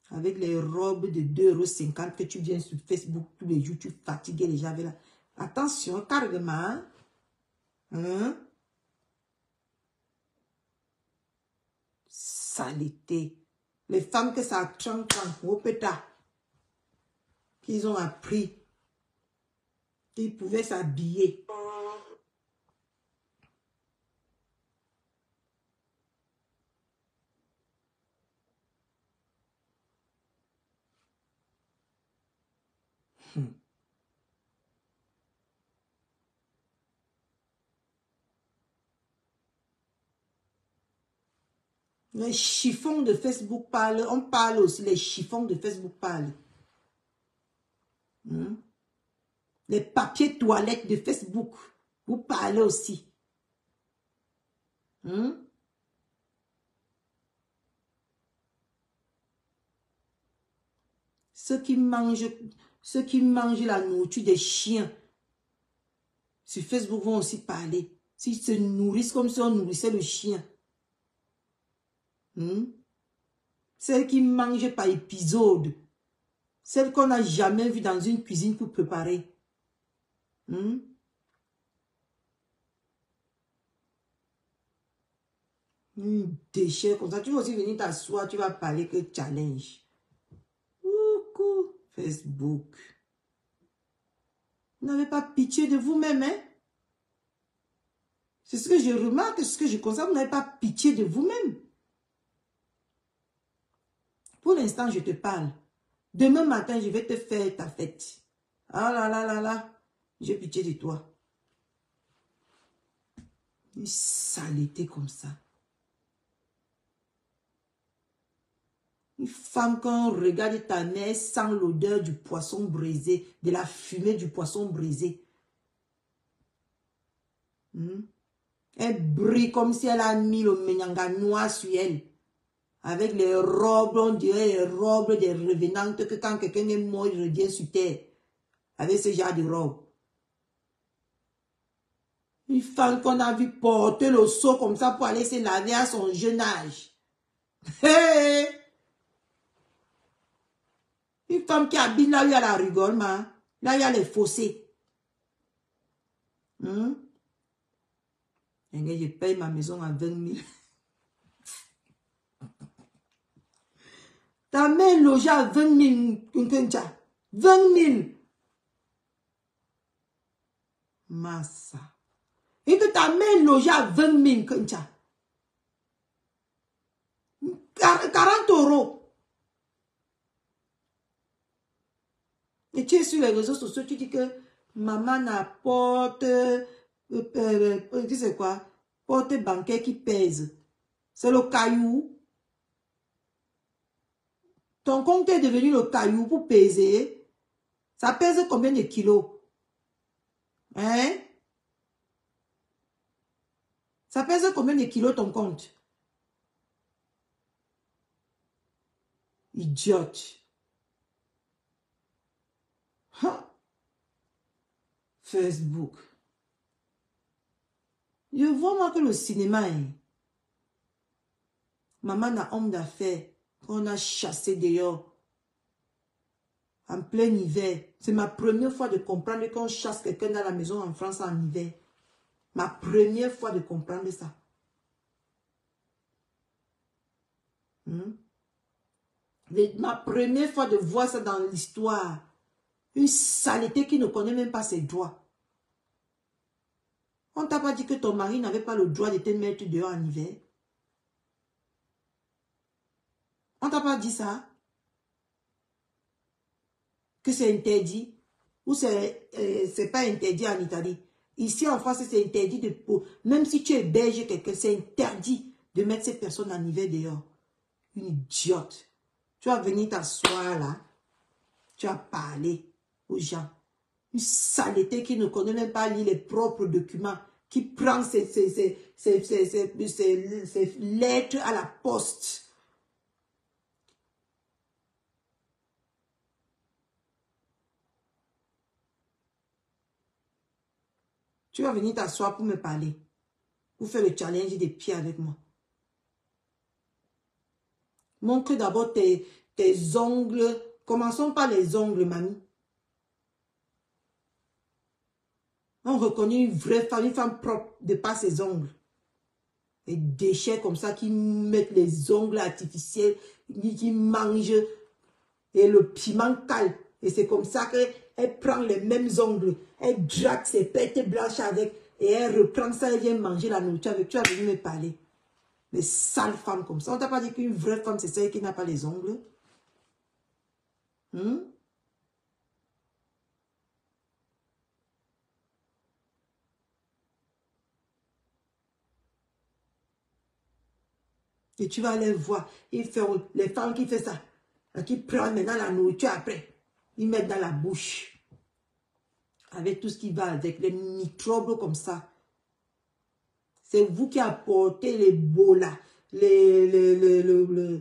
Avec les robes de 2,50 € que tu viens sur Facebook tous les jours, tu fatigues les gens avec là. Attention, carrément. Hein? Saleté. Les femmes que ça chante au pétard, qu'ils ont appris qu'ils pouvaient s'habiller. Les chiffons de Facebook parlent. On parle aussi, les chiffons de Facebook parlent. Les papiers toilettes de Facebook, vous parlez aussi. Ceux qui mangent la nourriture des chiens sur Facebook vont aussi parler. S'ils se nourrissent comme si on nourrissait le chien. Celles qui mangent par épisode. Celles qu'on n'a jamais vues dans une cuisine pour préparer. Déchet comme ça. Tu vas aussi venir t'asseoir, tu vas parler que challenge. Coucou, Facebook. Vous n'avez pas pitié de vous-même, hein? C'est ce que je remarque, c'est ce que je constate. Vous n'avez pas pitié de vous-même. Pour l'instant, je te parle. Demain matin, je vais te faire ta fête. Ah là là là là. J'ai pitié de toi. Une saleté comme ça. Une femme, quand on regarde ta mère, sent l'odeur du poisson brisé, de la fumée du poisson brisé. Elle brille comme si elle a mis le menyanga noir sur elle. Avec les robes, on dirait les robes des revenantes que quand quelqu'un est mort, il revient sur terre. Avec ce genre de robe. Une femme qu'on a vu porter le seau comme ça pour aller se laver à son jeune âge. Hey! Une femme qui habite là où il y a la rigole, là où il y a les fossés. Je paye ma maison à 20 000. Ta mère logée à 20 000. 20 000. Massa. Et que ta mère logée à 20 000. 40 €. Et tu es sur les réseaux sociaux, tu dis que maman n'apporte, tu sais quoi, porte bancaire qui pèse. C'est le caillou. Ton compte est devenu le caillou pour peser. Ça pèse combien de kilos? Hein? Ça pèse combien de kilos ton compte? Idiote. Facebook. Je vois moi que le cinéma est. Maman n'a homme d'affaires qu'on a chassé dehors. En plein hiver. C'est ma première fois de comprendre qu'on chasse quelqu'un dans la maison en France en hiver. Ma première fois de comprendre ça. Ma première fois de voir ça dans l'histoire. Une saleté qui ne connaît même pas ses droits. On ne t'a pas dit que ton mari n'avait pas le droit de te mettre dehors en hiver? On ne t'a pas dit ça? Que c'est interdit? Ou c'est pas interdit en Italie? Ici en France, c'est interdit de... Même si tu héberges quelqu'un, c'est interdit de mettre ces personnes en hiver dehors. Une idiote. Tu vas venir t'asseoir là. Tu vas parler aux gens. Une saleté qui ne connaît même pas lire les propres documents. Qui prend ses lettres à la poste. Tu vas venir t'asseoir pour me parler. Pour faire le challenge des pieds avec moi. Montre d'abord tes ongles. Commençons par les ongles, mamie. On reconnaît une vraie femme, une femme propre de par ses ongles. Des déchets comme ça qui mettent les ongles artificiels, qui mangent et le piment cale. Et c'est comme ça qu'elle prend les mêmes ongles. Elle drague ses pêtes blanches avec et elle reprend ça, elle vient manger la nourriture avec. Tu as venu me parler. Les sales femmes comme ça. On t'a pas dit qu'une vraie femme, c'est celle qui n'a pas les ongles? Et tu vas aller voir. Les femmes qui font ça, qui prennent maintenant la nourriture après, ils mettent dans la bouche. Avec tout ce qui va avec, les microbes comme ça. C'est vous qui apportez l'Ebola, le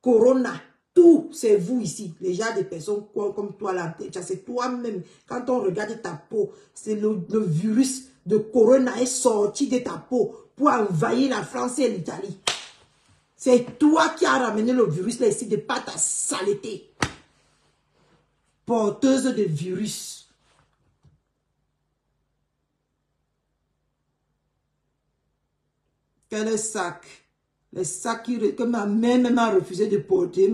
Corona. Tout, c'est vous ici. Les gens des personnes comme toi là, c'est toi-même. Quand on regarde ta peau, c'est le virus de Corona est sorti de ta peau pour envahir la France et l'Italie. C'est toi qui as ramené le virus là ici de par ta saleté. Porteuse de virus. Quel sac? Les sacs que ma mère même a refusé de porter,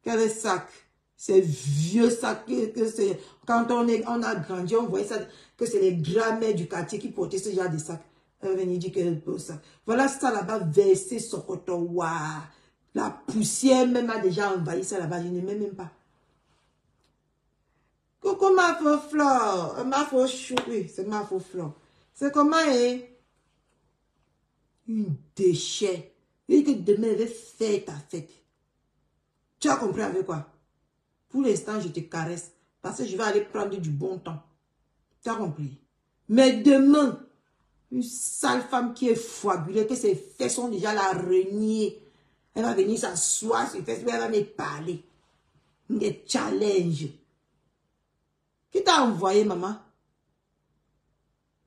Quel sac? Ces vieux sacs que c'est... Quand on a grandi, on voyait ça, que c'est les grands-mères du quartier qui portaient ce genre de sacs. Venir dire que ça. Voilà ça là-bas, versé Sokoto. Waouh. La poussière même a déjà envahi ça là-bas. Je ne m'aime même pas. Coucou ma faux fleur. Ma faux chou. Oui, c'est ma faux fleur. C'est comment, hein? Une déchet. Et que demain, elle va faire ta fête. Tu as compris avec quoi? Pour l'instant, je te caresse. Parce que je vais aller prendre du bon temps. Tu as compris? Mais demain, une sale femme qui est foigulée, que ses fesses sont déjà la renier. Elle va venir s'asseoir sur ses fesses, elle va me parler. Des challenges. Qui t'a envoyé, maman?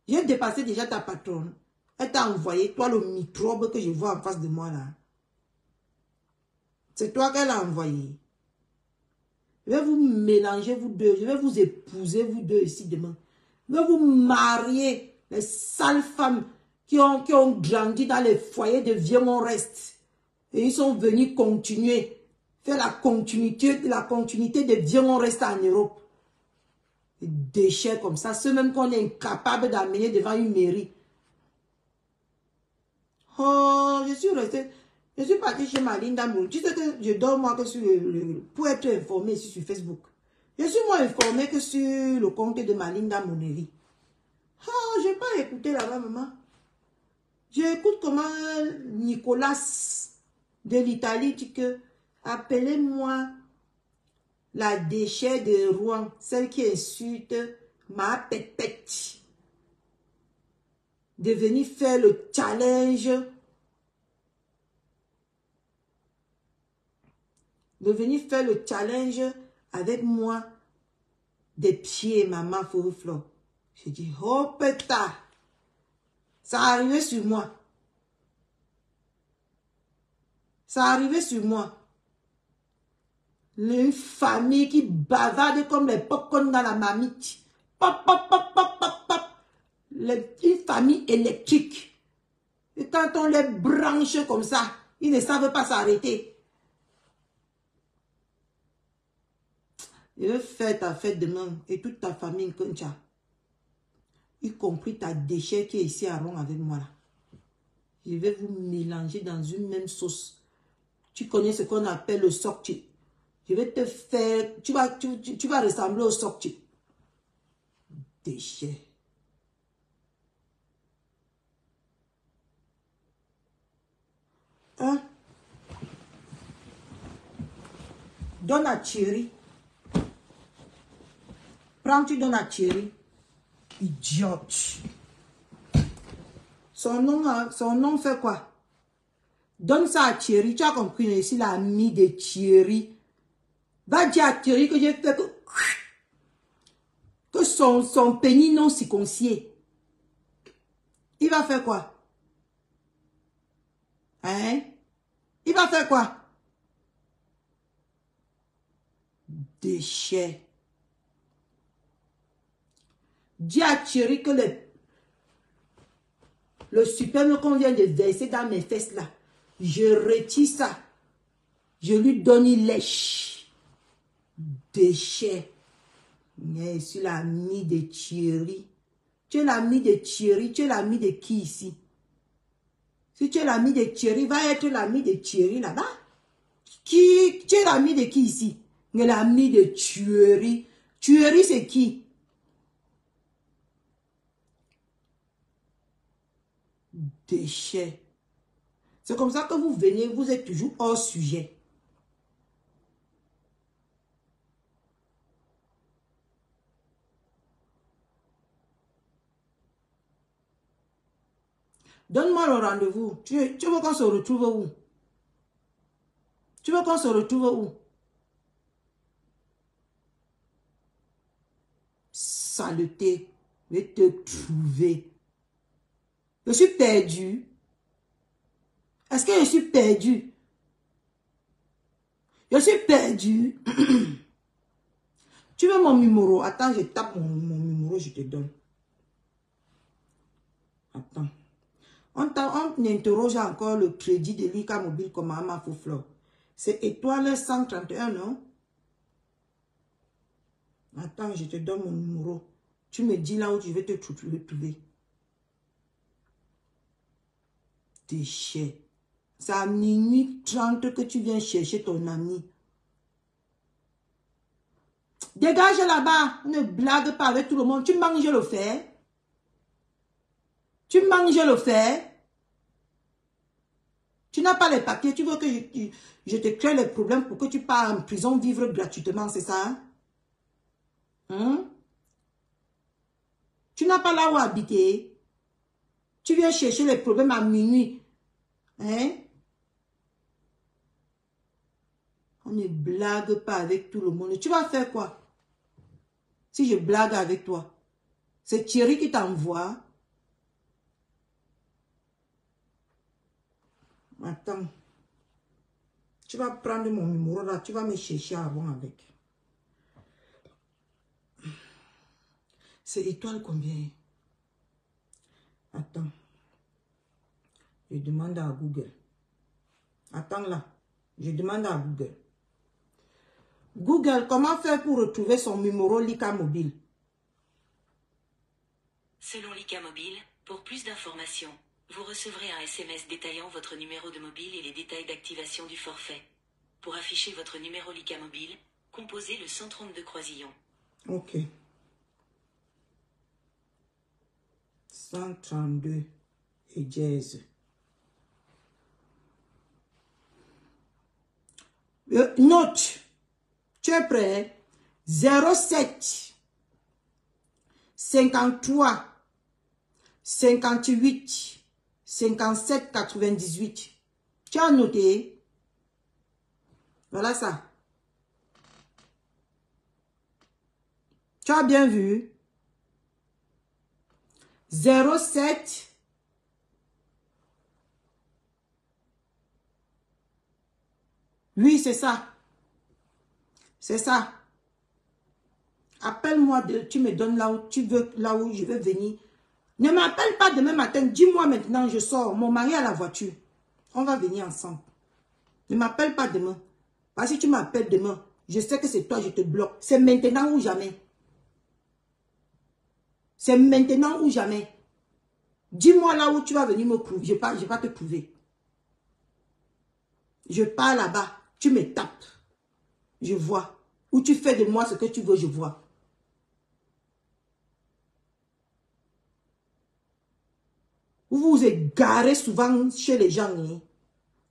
J'ai dépassé déjà ta patronne. Elle t'a envoyé, toi, le microbe que je vois en face de moi, là. C'est toi qu'elle a envoyé. Je vais vous mélanger, vous deux. Je vais vous épouser, vous deux, ici, demain. Je vais vous marier. Les sales femmes qui ont grandi dans les foyers de vieux mon reste. Et ils sont venus continuer. Faire la continuité de vieux mon reste en Europe. Des déchets comme ça. Ceux même qu'on est incapable d'amener devant une mairie. Oh, je suis partie chez ma Linda Moon. Tu sais que je dors moi que sur pour être informé ici sur Facebook. Je suis moins informé que sur le compte de ma Linda Monnerie. Oh, je n'ai pas écouté là-bas, maman. J'écoute comment Nicolas de l'Italie dit que appelez-moi la déchet de Rouen, celle qui insulte ma pépette. De venir faire le challenge. De venir faire le challenge avec moi des pieds, maman, Flo. J'ai dit, oh pétard, ça arrivait sur moi. Ça arrivait sur moi. Une famille qui bavarde comme les popcorn dans la marmite. Pop, pop, pop, pop, pop, pop. Une famille électrique. Et quand on les branche comme ça, ils ne savent pas s'arrêter. Je vais faire ta fête demain et toute ta famille Koncha. Y compris ta déchet qui est ici à Rouen avec moi là. Je vais vous mélanger dans une même sauce. Tu connais ce qu'on appelle le sokchi. Je vais te faire... Tu vas ressembler au sokchi. Déchet. Hein? Donne à Thierry. Prends, tu donnes à Thierry. Idiote. Son nom fait quoi? Donne ça à Thierry. Tu as compris, ici l'ami de Thierry. Va dire à Thierry que j'ai fait que son pénis non circoncis. Il va faire quoi? Hein? Il va faire quoi? Déchet. Dis à Thierry que le sperme qu'on vient de verser dans mes fesses là, je retire ça. Je lui donne une lèche. Déchet. Je suis l'ami de Thierry. Tu es l'ami de Thierry. Tu es l'ami de qui ici? Si tu es l'ami de Thierry, va être l'ami de Thierry là-bas. Tu es l'ami de qui ici? L'ami de Thierry. Thierry, c'est qui? Déchet. C'est comme ça que vous venez, vous êtes toujours hors sujet. Donne-moi le rendez-vous. Tu veux qu'on se retrouve où? Tu veux qu'on se retrouve où? Saleté. Je vais te trouver. Je suis perdu. Est-ce que je suis perdu? Je suis perdu. Tu veux mon numéro? Attends, je tape mon numéro, je te donne. Attends. On interroge encore le crédit de l'ICA mobile comme Ama Fouflo. C'est étoile 131, non? Attends, je te donne mon numéro. Tu me dis là où tu veux te trouver. Déchet. C'est à minuit 30 que tu viens chercher ton ami. Dégage là-bas. Ne blague pas avec tout le monde. Tu manges le fer. Tu manges le fer. Tu n'as pas les papiers. Tu veux que je te crée les problèmes pour que tu pars en prison vivre gratuitement, c'est ça? Hein? Tu n'as pas là où habiter. Tu viens chercher les problèmes à minuit. Hein? On ne blague pas avec tout le monde. Tu vas faire quoi? Si je blague avec toi. C'est Thierry qui t'envoie. Attends. Tu vas prendre mon numéro là. Tu vas me chercher avant avec. C'est étoile combien? Attends. Je demande à Google. Attends là. Je demande à Google. Google, comment faire pour retrouver son numéro l'ICA mobile? Selon l'ICA mobile, pour plus d'informations, vous recevrez un SMS détaillant votre numéro de mobile et les détails d'activation du forfait. Pour afficher votre numéro l'ICA mobile, composez le 132 croisillon. Ok. 132 et dièse. Note. Tu es prêt? 07 53 58 57 98. Tu as noté? Voilà ça. Tu as bien vu? 07 Oui, c'est ça. C'est ça. Appelle-moi, tu me donnes là où tu veux, là où je veux venir. Ne m'appelle pas demain matin. Dis-moi maintenant, je sors. Mon mari a la voiture. On va venir ensemble. Ne m'appelle pas demain. Parce que si tu m'appelles demain, je sais que c'est toi, je te bloque. C'est maintenant ou jamais. C'est maintenant ou jamais. Dis-moi là où tu vas venir me prouver. Je vais pas te prouver. Je pars là-bas. Tu me tapes. Je vois. Ou tu fais de moi ce que tu veux, je vois. Vous vous égarez souvent chez les gens. Hein?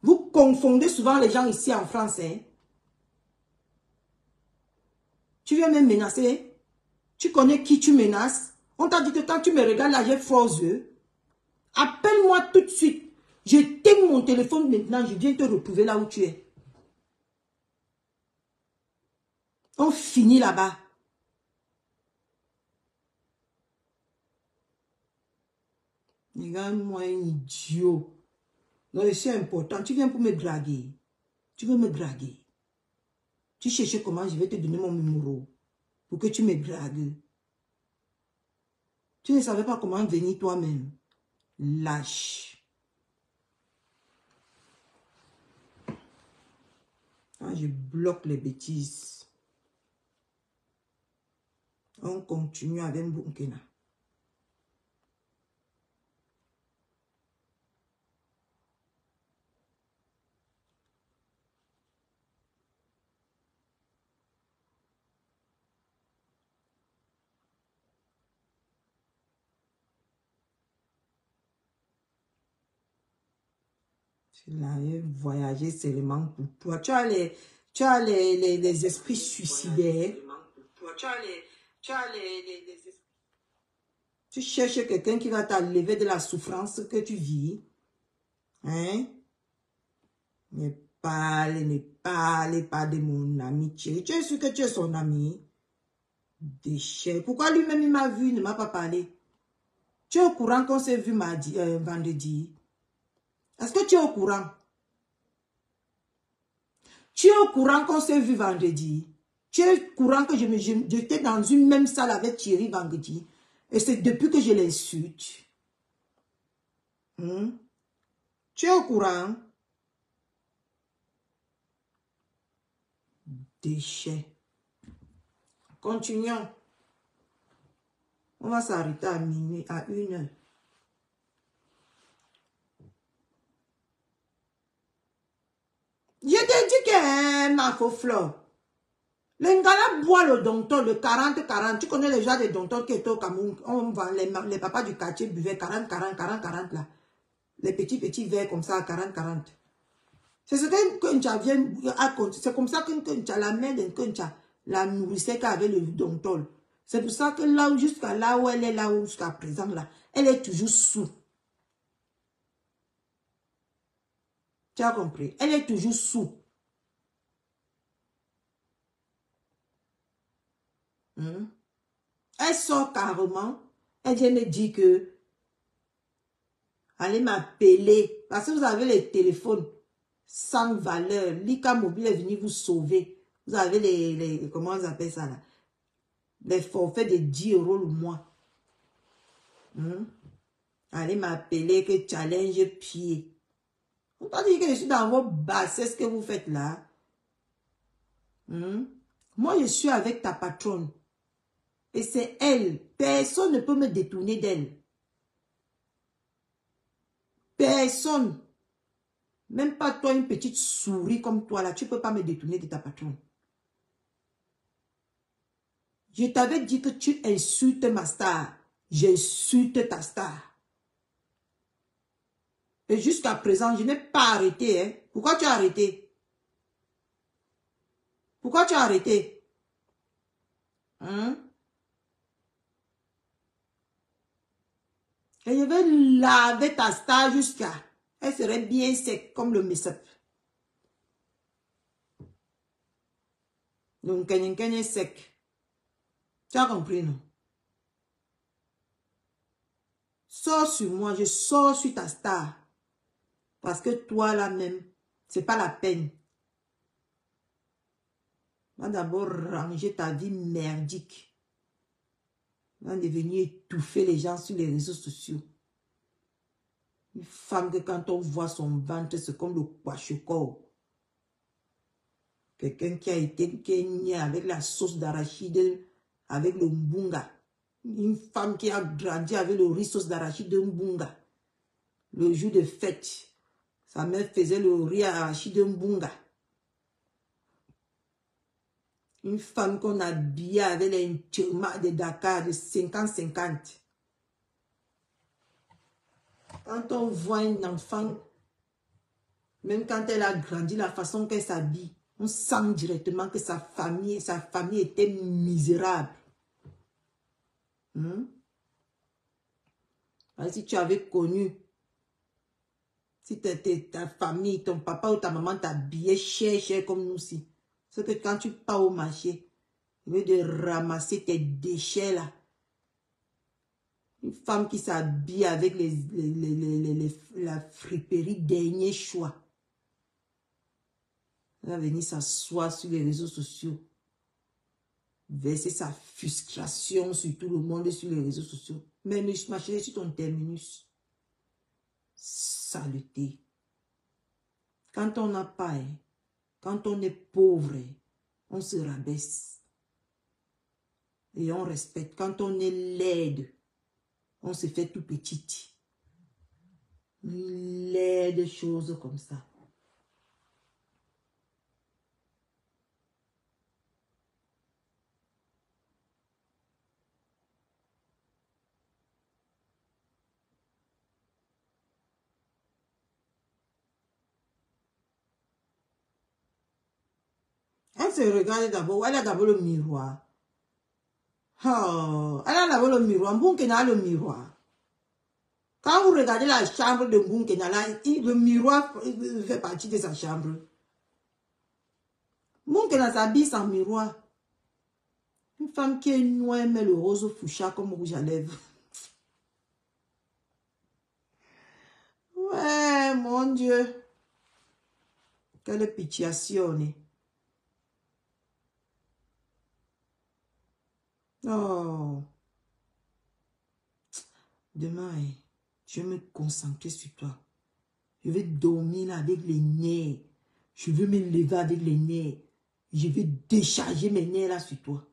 Vous confondez souvent les gens ici en France. Hein? Tu viens me menacer. Tu connais qui tu menaces. On t'a dit que quand tu me regardes là, j'ai froid aux yeux. Appelle-moi tout de suite. Je t'aime mon téléphone maintenant. Je viens te retrouver là où tu es. On finit là-bas. Regarde-moi un idiot. Non, c'est important. Tu viens pour me draguer. Tu veux me draguer. Tu cherches comment je vais te donner mon numéro pour que tu me dragues. Tu ne savais pas comment venir toi-même. Lâche. Quand je bloque les bêtises, on continue avec Bunkena. Là, voyager seulement pour toi. Tu as les esprits suicidaires. Tu cherches quelqu'un qui va t'enlever de la souffrance que tu vis. Hein? Ne parlez pas de mon amitié. Tu es sûr que tu es son ami? Déchet. Pourquoi lui-même il m'a vu, il ne m'a pas parlé? Tu es au courant qu'on s'est vu vendredi? Est-ce que tu es au courant? Tu es au courant qu'on s'est vu vendredi? Tu es au courant que j'étais dans une même salle avec Thierry vendredi? Et c'est depuis que je l'insulte. Tu es au courant? Déchet. Continuons. On va s'arrêter à minuit, à 1h. Je t'ai dit que ma faux fleur. Les gars boit le dompton, le 40-40. Tu connais les gens des domptons qui étaient au Cameroun. On vend les papas du quartier buvaient 40-40 là. Les petits verres comme ça, 40-40. C'est ce que Ncha vient à compter. C'est comme ça que Ncha, la mère de Ncha, la nourrissait qu'avec le dompton. C'est pour ça que là, jusqu'à là où elle est là, jusqu'à présent là, elle est toujours sous. Tu as compris? Elle est toujours sous. Elle sort carrément. Elle vient me dire que allez m'appeler. Parce que vous avez les téléphones sans valeur. Lika Mobile est venu vous sauver. Vous avez les comment on appelle ça là? Les forfaits de 10 € le mois. Allez m'appeler que challenge pied. On t'a dit que je suis dans vos bassesses que vous faites là. Moi, je suis avec ta patronne. Et c'est elle. Personne ne peut me détourner d'elle. Personne. Même pas toi, une petite souris comme toi là. Tu ne peux pas me détourner de ta patronne. Je t'avais dit que tu insultes ma star. J'insulte ta star. Et jusqu'à présent, je n'ai pas arrêté. Hein. Pourquoi tu as arrêté? Pourquoi tu as arrêté? Et je vais laver ta star jusqu'à... Elle serait bien sec comme le messap. Donc, elle est sec. Tu as compris, non? Sors sur moi, je sors sur ta star. Parce que toi, là même, c'est pas la peine. Va d'abord ranger ta vie merdique. Va devenir étouffer les gens sur les réseaux sociaux. Une femme que quand on voit son ventre, c'est comme le kwashoko. Quelqu'un qui est né avec la sauce d'arachide, avec le mbunga. Une femme qui a grandi avec le riz sauce d'arachide de mbunga. Le jour de fête, sa mère faisait le riz arachide de mbunga. Une femme qu'on habillait avec les tchema de Dakar de 50-50. Quand on voit un enfant, même quand elle a grandi, la façon qu'elle s'habille, on sent directement que sa famille était misérable. Si tu avais connu, si ta famille, ton papa ou ta maman t'habillait cher comme nous aussi, c'est que quand tu pars au marché, au lieu de ramasser tes déchets là, Une femme qui s'habille avec la friperie dernier choix. Elle va venir s'asseoir sur les réseaux sociaux. Verser sa frustration sur tout le monde et sur les réseaux sociaux. Mais ma chérie, sur ton terminus. Saleté. Quand on n'a pas, quand on est pauvre, on se rabaisse. Et on respecte. Quand on est laide, on se fait tout petite. Laide choses comme ça. Elle se regarde d'abord. Elle a d'abord le miroir. Oh, elle a d'abord le miroir. Mbunkena a le miroir. Quand vous regardez la chambre de Mbunkena, le miroir fait partie de sa chambre. Mbunkena s'habille sans miroir. Une femme qui est noire met le rose fuchsia comme rouge à lèvres. Ouais, mon Dieu. Quelle pitiation. Oh. Demain, je vais me concentrer sur toi. Je vais dormir là avec les nerfs. Je veux me lever avec les nerfs. Je vais décharger mes nerfs là sur toi.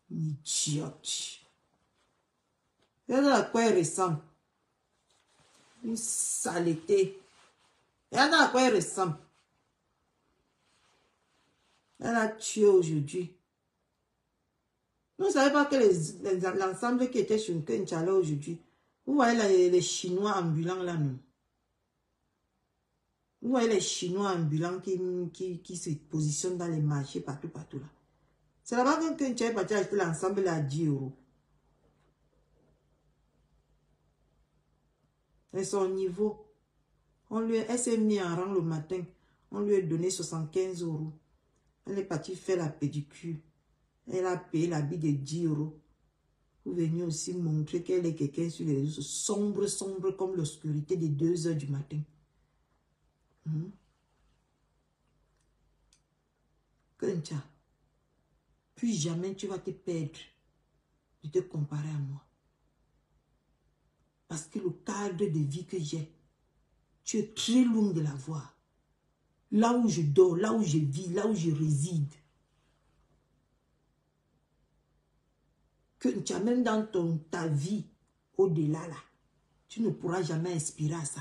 Idiote. Regarde à quoi elle ressemble. Une saleté. Regarde à quoi elle ressemble. Elle a tué aujourd'hui. Vous ne savez pas que l'ensemble qui était sur le Kenchala aujourd'hui. Vous voyez les Chinois ambulants là, non? Vous voyez les Chinois ambulants qui se positionnent dans les marchés partout là. C'est là-bas que Kenchala est parti acheter l'ensemble à 10 €. Et son niveau, elle s'est mise en rang le matin. On lui a donné 75 €. Elle est partie faire la pédicure. Elle a payé l'habit de 10 €. Vous venez aussi montrer qu'elle est quelqu'un sur les réseaux sombre comme l'obscurité de 2 h du matin. Kencha, puis jamais tu vas te perdre de te comparer à moi. Parce que le cadre de vie que j'ai, tu es très loin de la voir. Là où je dors, là où je vis, là où je réside. Que même dans ta vie, au-delà là, tu ne pourras jamais inspirer à ça.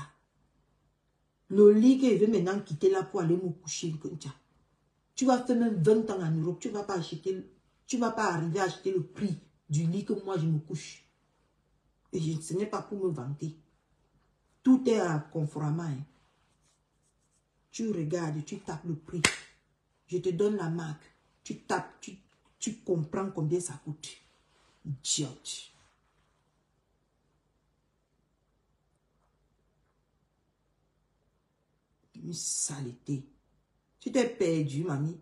Le lit que je vais maintenant quitter là pour aller me coucher, tu vas faire même 20 ans en Europe, tu ne vas pas arriver à acheter le prix du lit que moi je me couche. Et ce n'est pas pour me vanter. Tout est à conformément. Hein. Tu regardes, tu tapes le prix. Je te donne la marque. Tu tapes, tu comprends combien ça coûte. Idiote. Une saleté. Tu t'es perdu, mamie.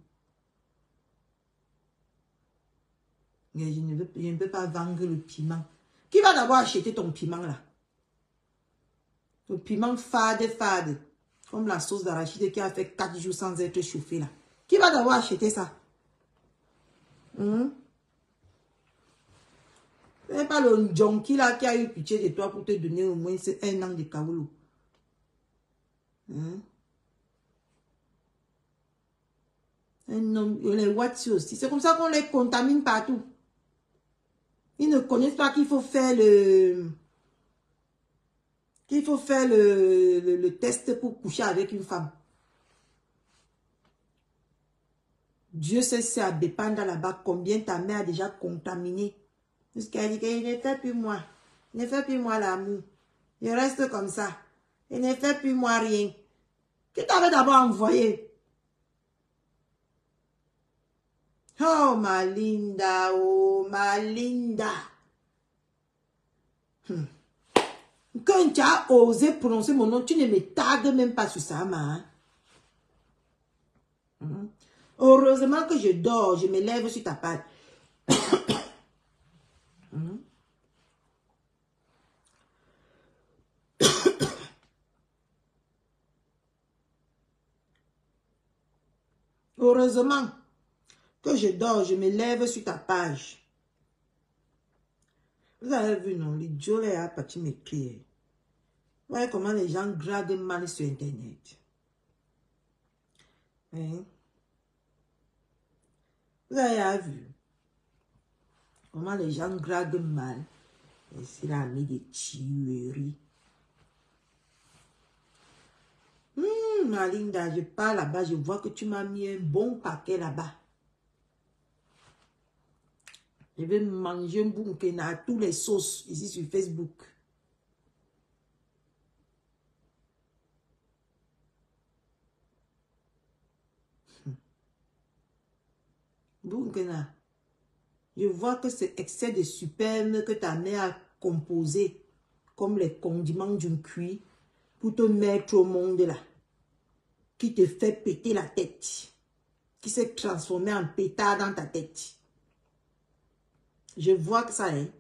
Mais je ne peux pas vendre le piment. Qui va d'abord acheter ton piment là? Le piment fade. Comme la sauce d'arachide qui a fait 4 jours sans être chauffée là. Qui va d'abord acheter ça? Ce n'est pas le junkie là qui a eu pitié de toi pour te donner au moins 1 an de kaoulou. Un homme, les Watsi aussi. C'est comme ça qu'on les contamine partout. Ils ne connaissent pas qu'il faut faire le test pour coucher avec une femme. Dieu sait si à dépendre là-bas combien ta mère a déjà contaminé. Jusqu'à dire qu'il ne fait plus moi. Il ne fait plus moi l'amour. Je reste comme ça. Il ne fait plus moi rien. Qui t'avait d'abord envoyé? Oh, ma Linda, oh, ma Linda. Quand tu as osé prononcer mon nom, tu ne me tagues même pas sur ça, ma. Heureusement que je dors, je me lève sur ta patte. Heureusement que je dors, je me lève sur ta page. Vous avez vu, non? L'idiot là a parti m'écrire. Vous voyez comment les gens gradent mal sur Internet. Hein? Vous avez vu comment les gens gradent mal. Et c'est là, mis des tueries. Ma Linda, je pars là-bas, je vois que tu m'as mis un bon paquet là-bas. Je vais manger un bouquin à tous les sauces ici sur Facebook. Bouquin, je vois que c'est excès de superbe que ta mère a composé comme les condiments d'une cuit pour te mettre au monde là. Qui te fait péter la tête. Qui s'est transformé en pétard dans ta tête. Je vois que ça est.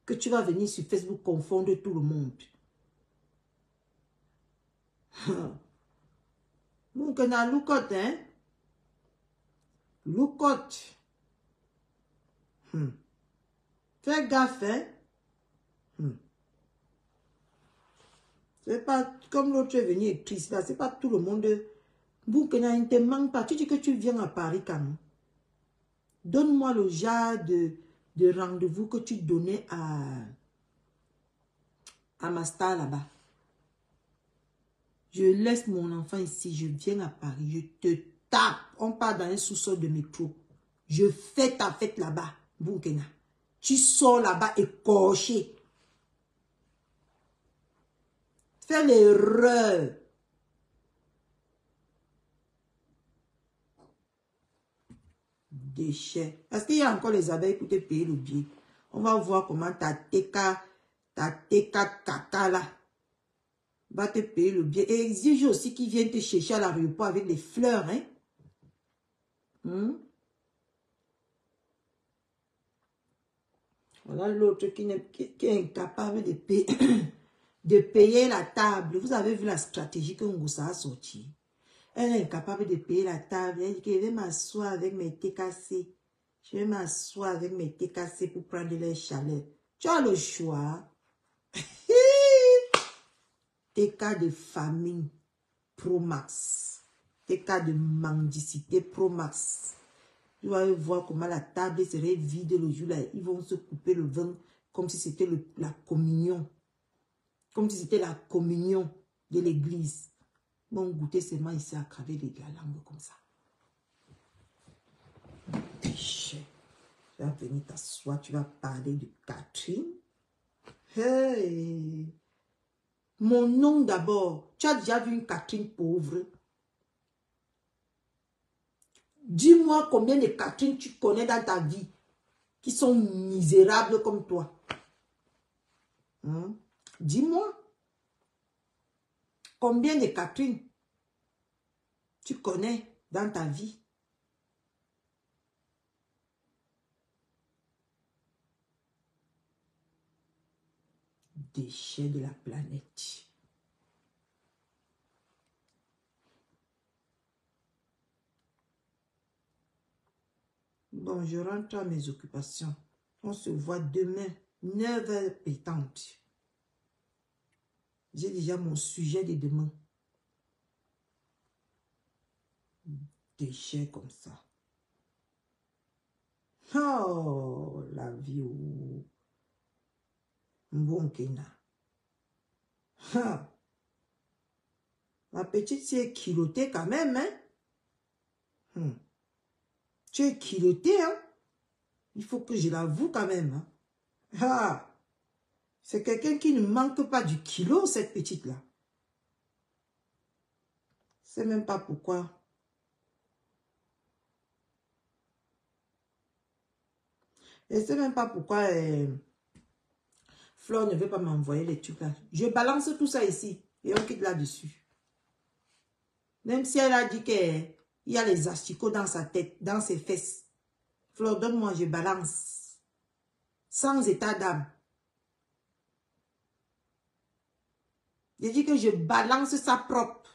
Que tu vas venir sur Facebook confondre tout le monde. Donc, on a loucotte, hein? Loucotte. Fais gaffe, hein? C'est pas comme l'autre est venu écrire là, c'est pas tout le monde. Boukena, il ne te manque pas. Tu dis que tu viens à Paris quand même. Donne-moi le genre de rendez-vous que tu donnais à ma star là-bas. Je laisse mon enfant ici, je viens à Paris, je te tape. On part dans un sous-sol de métro. Je fais ta fête là-bas, Boukena. Tu sors là-bas écorché. Fais l'erreur. Déchets. Parce qu'il y a encore les abeilles pour te payer le billet. On va voir comment ta TK caca là va te payer le billet. Et exige aussi qu'ils viennent te chercher à l'aéroport avec les fleurs, hein. Voilà l'autre qui est incapable de payer, de payer la table. Vous avez vu la stratégie que Ngoussa a sortie. Elle est incapable de payer la table. Elle dit que je vais m'asseoir avec mes TKC. Je vais m'asseoir avec mes TKC pour prendre les chaleurs. Tu as le choix. TK de famine Pro Max. TK de mendicité Pro Max. Tu vas voir comment la table serait vide le jour là. Ils vont se couper le vin comme si c'était la communion. Comme si c'était la communion de l'église. Bon, goûter seulement ici à craver la langue comme ça. Péché. Tu vas venir t'asseoir, tu vas parler de Catherine. Hey! Mon nom d'abord. Tu as déjà vu une Catherine pauvre? Dis-moi combien de Catherine tu connais dans ta vie qui sont misérables comme toi. Dis-moi. Combien de Catherine tu connais dans ta vie? Déchets de la planète. Bon, je rentre à mes occupations. On se voit demain, 9h pétante. J'ai déjà mon sujet de demain. Déchets comme ça. Oh, la vie. Oh. Bon Kena. La petite, c'est kiloté quand même, hein? Tu es kiloté, hein? Il faut que je l'avoue quand même, hein? C'est quelqu'un qui ne manque pas du kilo, cette petite-là. Je sais même pas pourquoi. Je ne sais même pas pourquoi Flore ne veut pas m'envoyer les trucs là. Je balance tout ça ici et on quitte là-dessus. Même si elle a dit qu'il y a les asticots dans sa tête, dans ses fesses. Flore, donne-moi, je balance. Sans état d'âme. Je dis que je balance ça propre.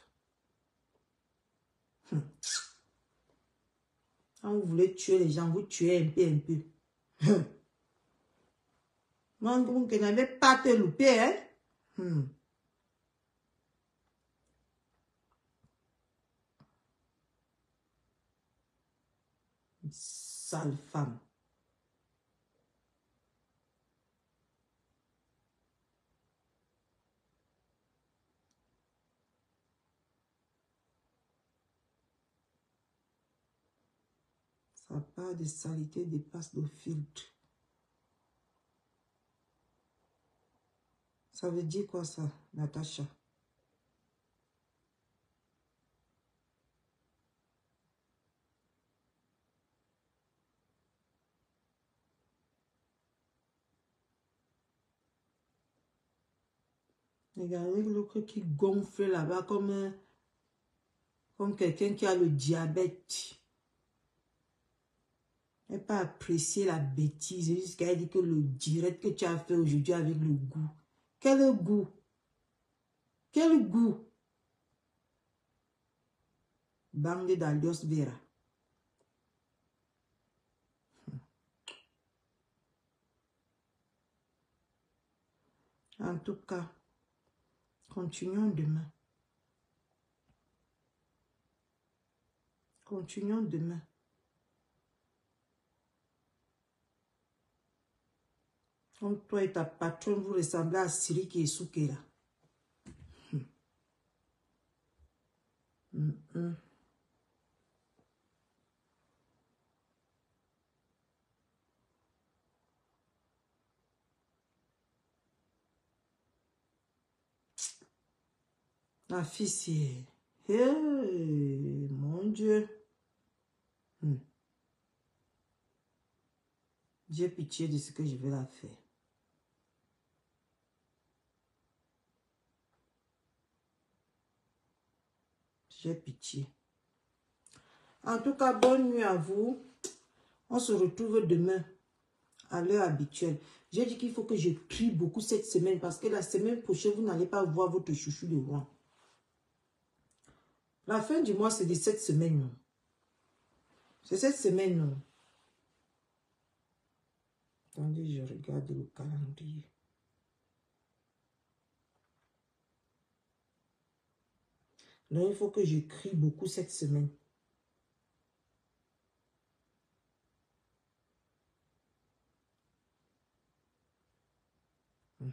Quand vous voulez tuer les gens, vous tuez un peu, un peu. Moi, vous n'avez pas te louper, hein? Sale femme. Sa part de saleté dépasse le filtre. Ça veut dire quoi ça, Natacha? Regardez l'autre qui gonfle là-bas comme quelqu'un qui a le diabète. Elle n'a pas apprécié la bêtise jusqu'à dire que le direct que tu as fait aujourd'hui avec le goût. Quel goût? Quel goût? Bande d'Alios Vera. En tout cas, continuons demain. Continuons demain. Comme toi et ta patronne, vous ressemblez à Siri qui est souké là. Ma fille, c'est... Hey, mon Dieu. J'ai pitié de ce que je vais la faire. J'ai pitié. En tout cas, bonne nuit à vous. On se retrouve demain à l'heure habituelle. J'ai dit qu'il faut que je prie beaucoup cette semaine parce que la semaine prochaine, vous n'allez pas voir votre chouchou de roi. La fin du mois, c'est de cette semaine, non? C'est cette semaine, non? Attendez, je regarde le calendrier. Donc, il faut que je crie beaucoup cette semaine. Et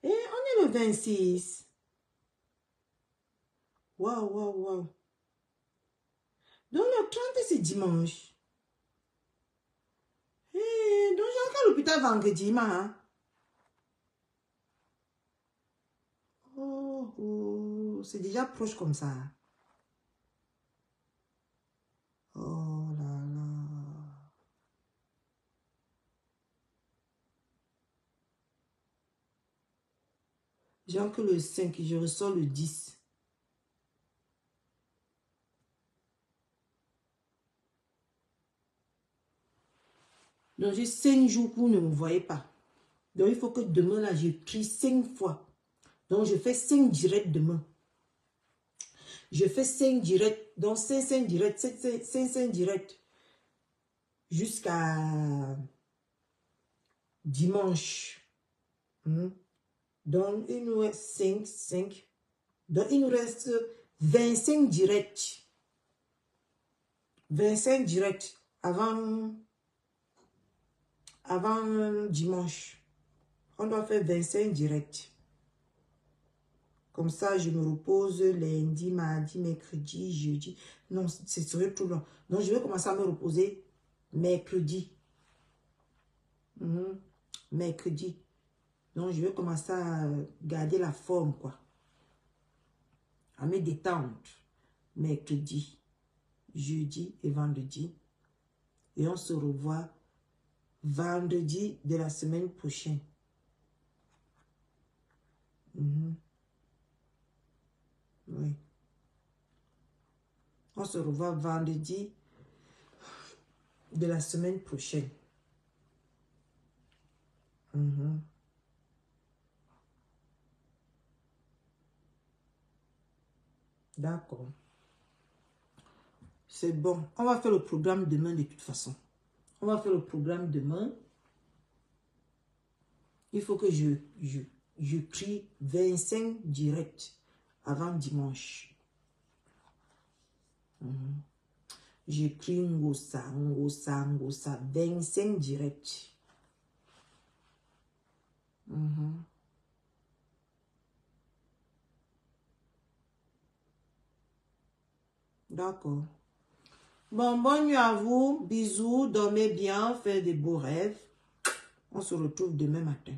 on est le 26. Waouh, waouh, waouh. Donc, le 30, c'est dimanche. Et donc, j'ai encore l'hôpital vendredi, hein? Oh, oh, c'est déjà proche comme ça. Oh là là. J'ai encore le 5, je ressors le 10. Donc, j'ai 5 jours pour ne me voyez pas. Donc, il faut que demain, là, je prie 5 fois. Donc, je fais 5 directs demain. Je fais 5 directs. Donc, 5 directs, 5 directs. Jusqu'à dimanche. Donc, il nous reste 5. Donc, il nous reste 25 directs. 25 directs avant dimanche. On doit faire 25 directs. Comme ça, je me repose lundi, mardi, mercredi, jeudi. Non, ce serait trop long. Donc, je vais commencer à me reposer mercredi. Mercredi. Donc, je vais commencer à garder la forme, quoi. À me détendre. Mercredi, jeudi et vendredi. Et on se revoit vendredi de la semaine prochaine. Oui. On se revoit vendredi de la semaine prochaine. D'accord. C'est bon. On va faire le programme demain de toute façon. On va faire le programme demain. Il faut que je crie 25 directs avant dimanche. J'écris Ngosa, 25 directs. D'accord. Bon, bonne nuit à vous. Bisous, dormez bien, faites des beaux rêves. On se retrouve demain matin.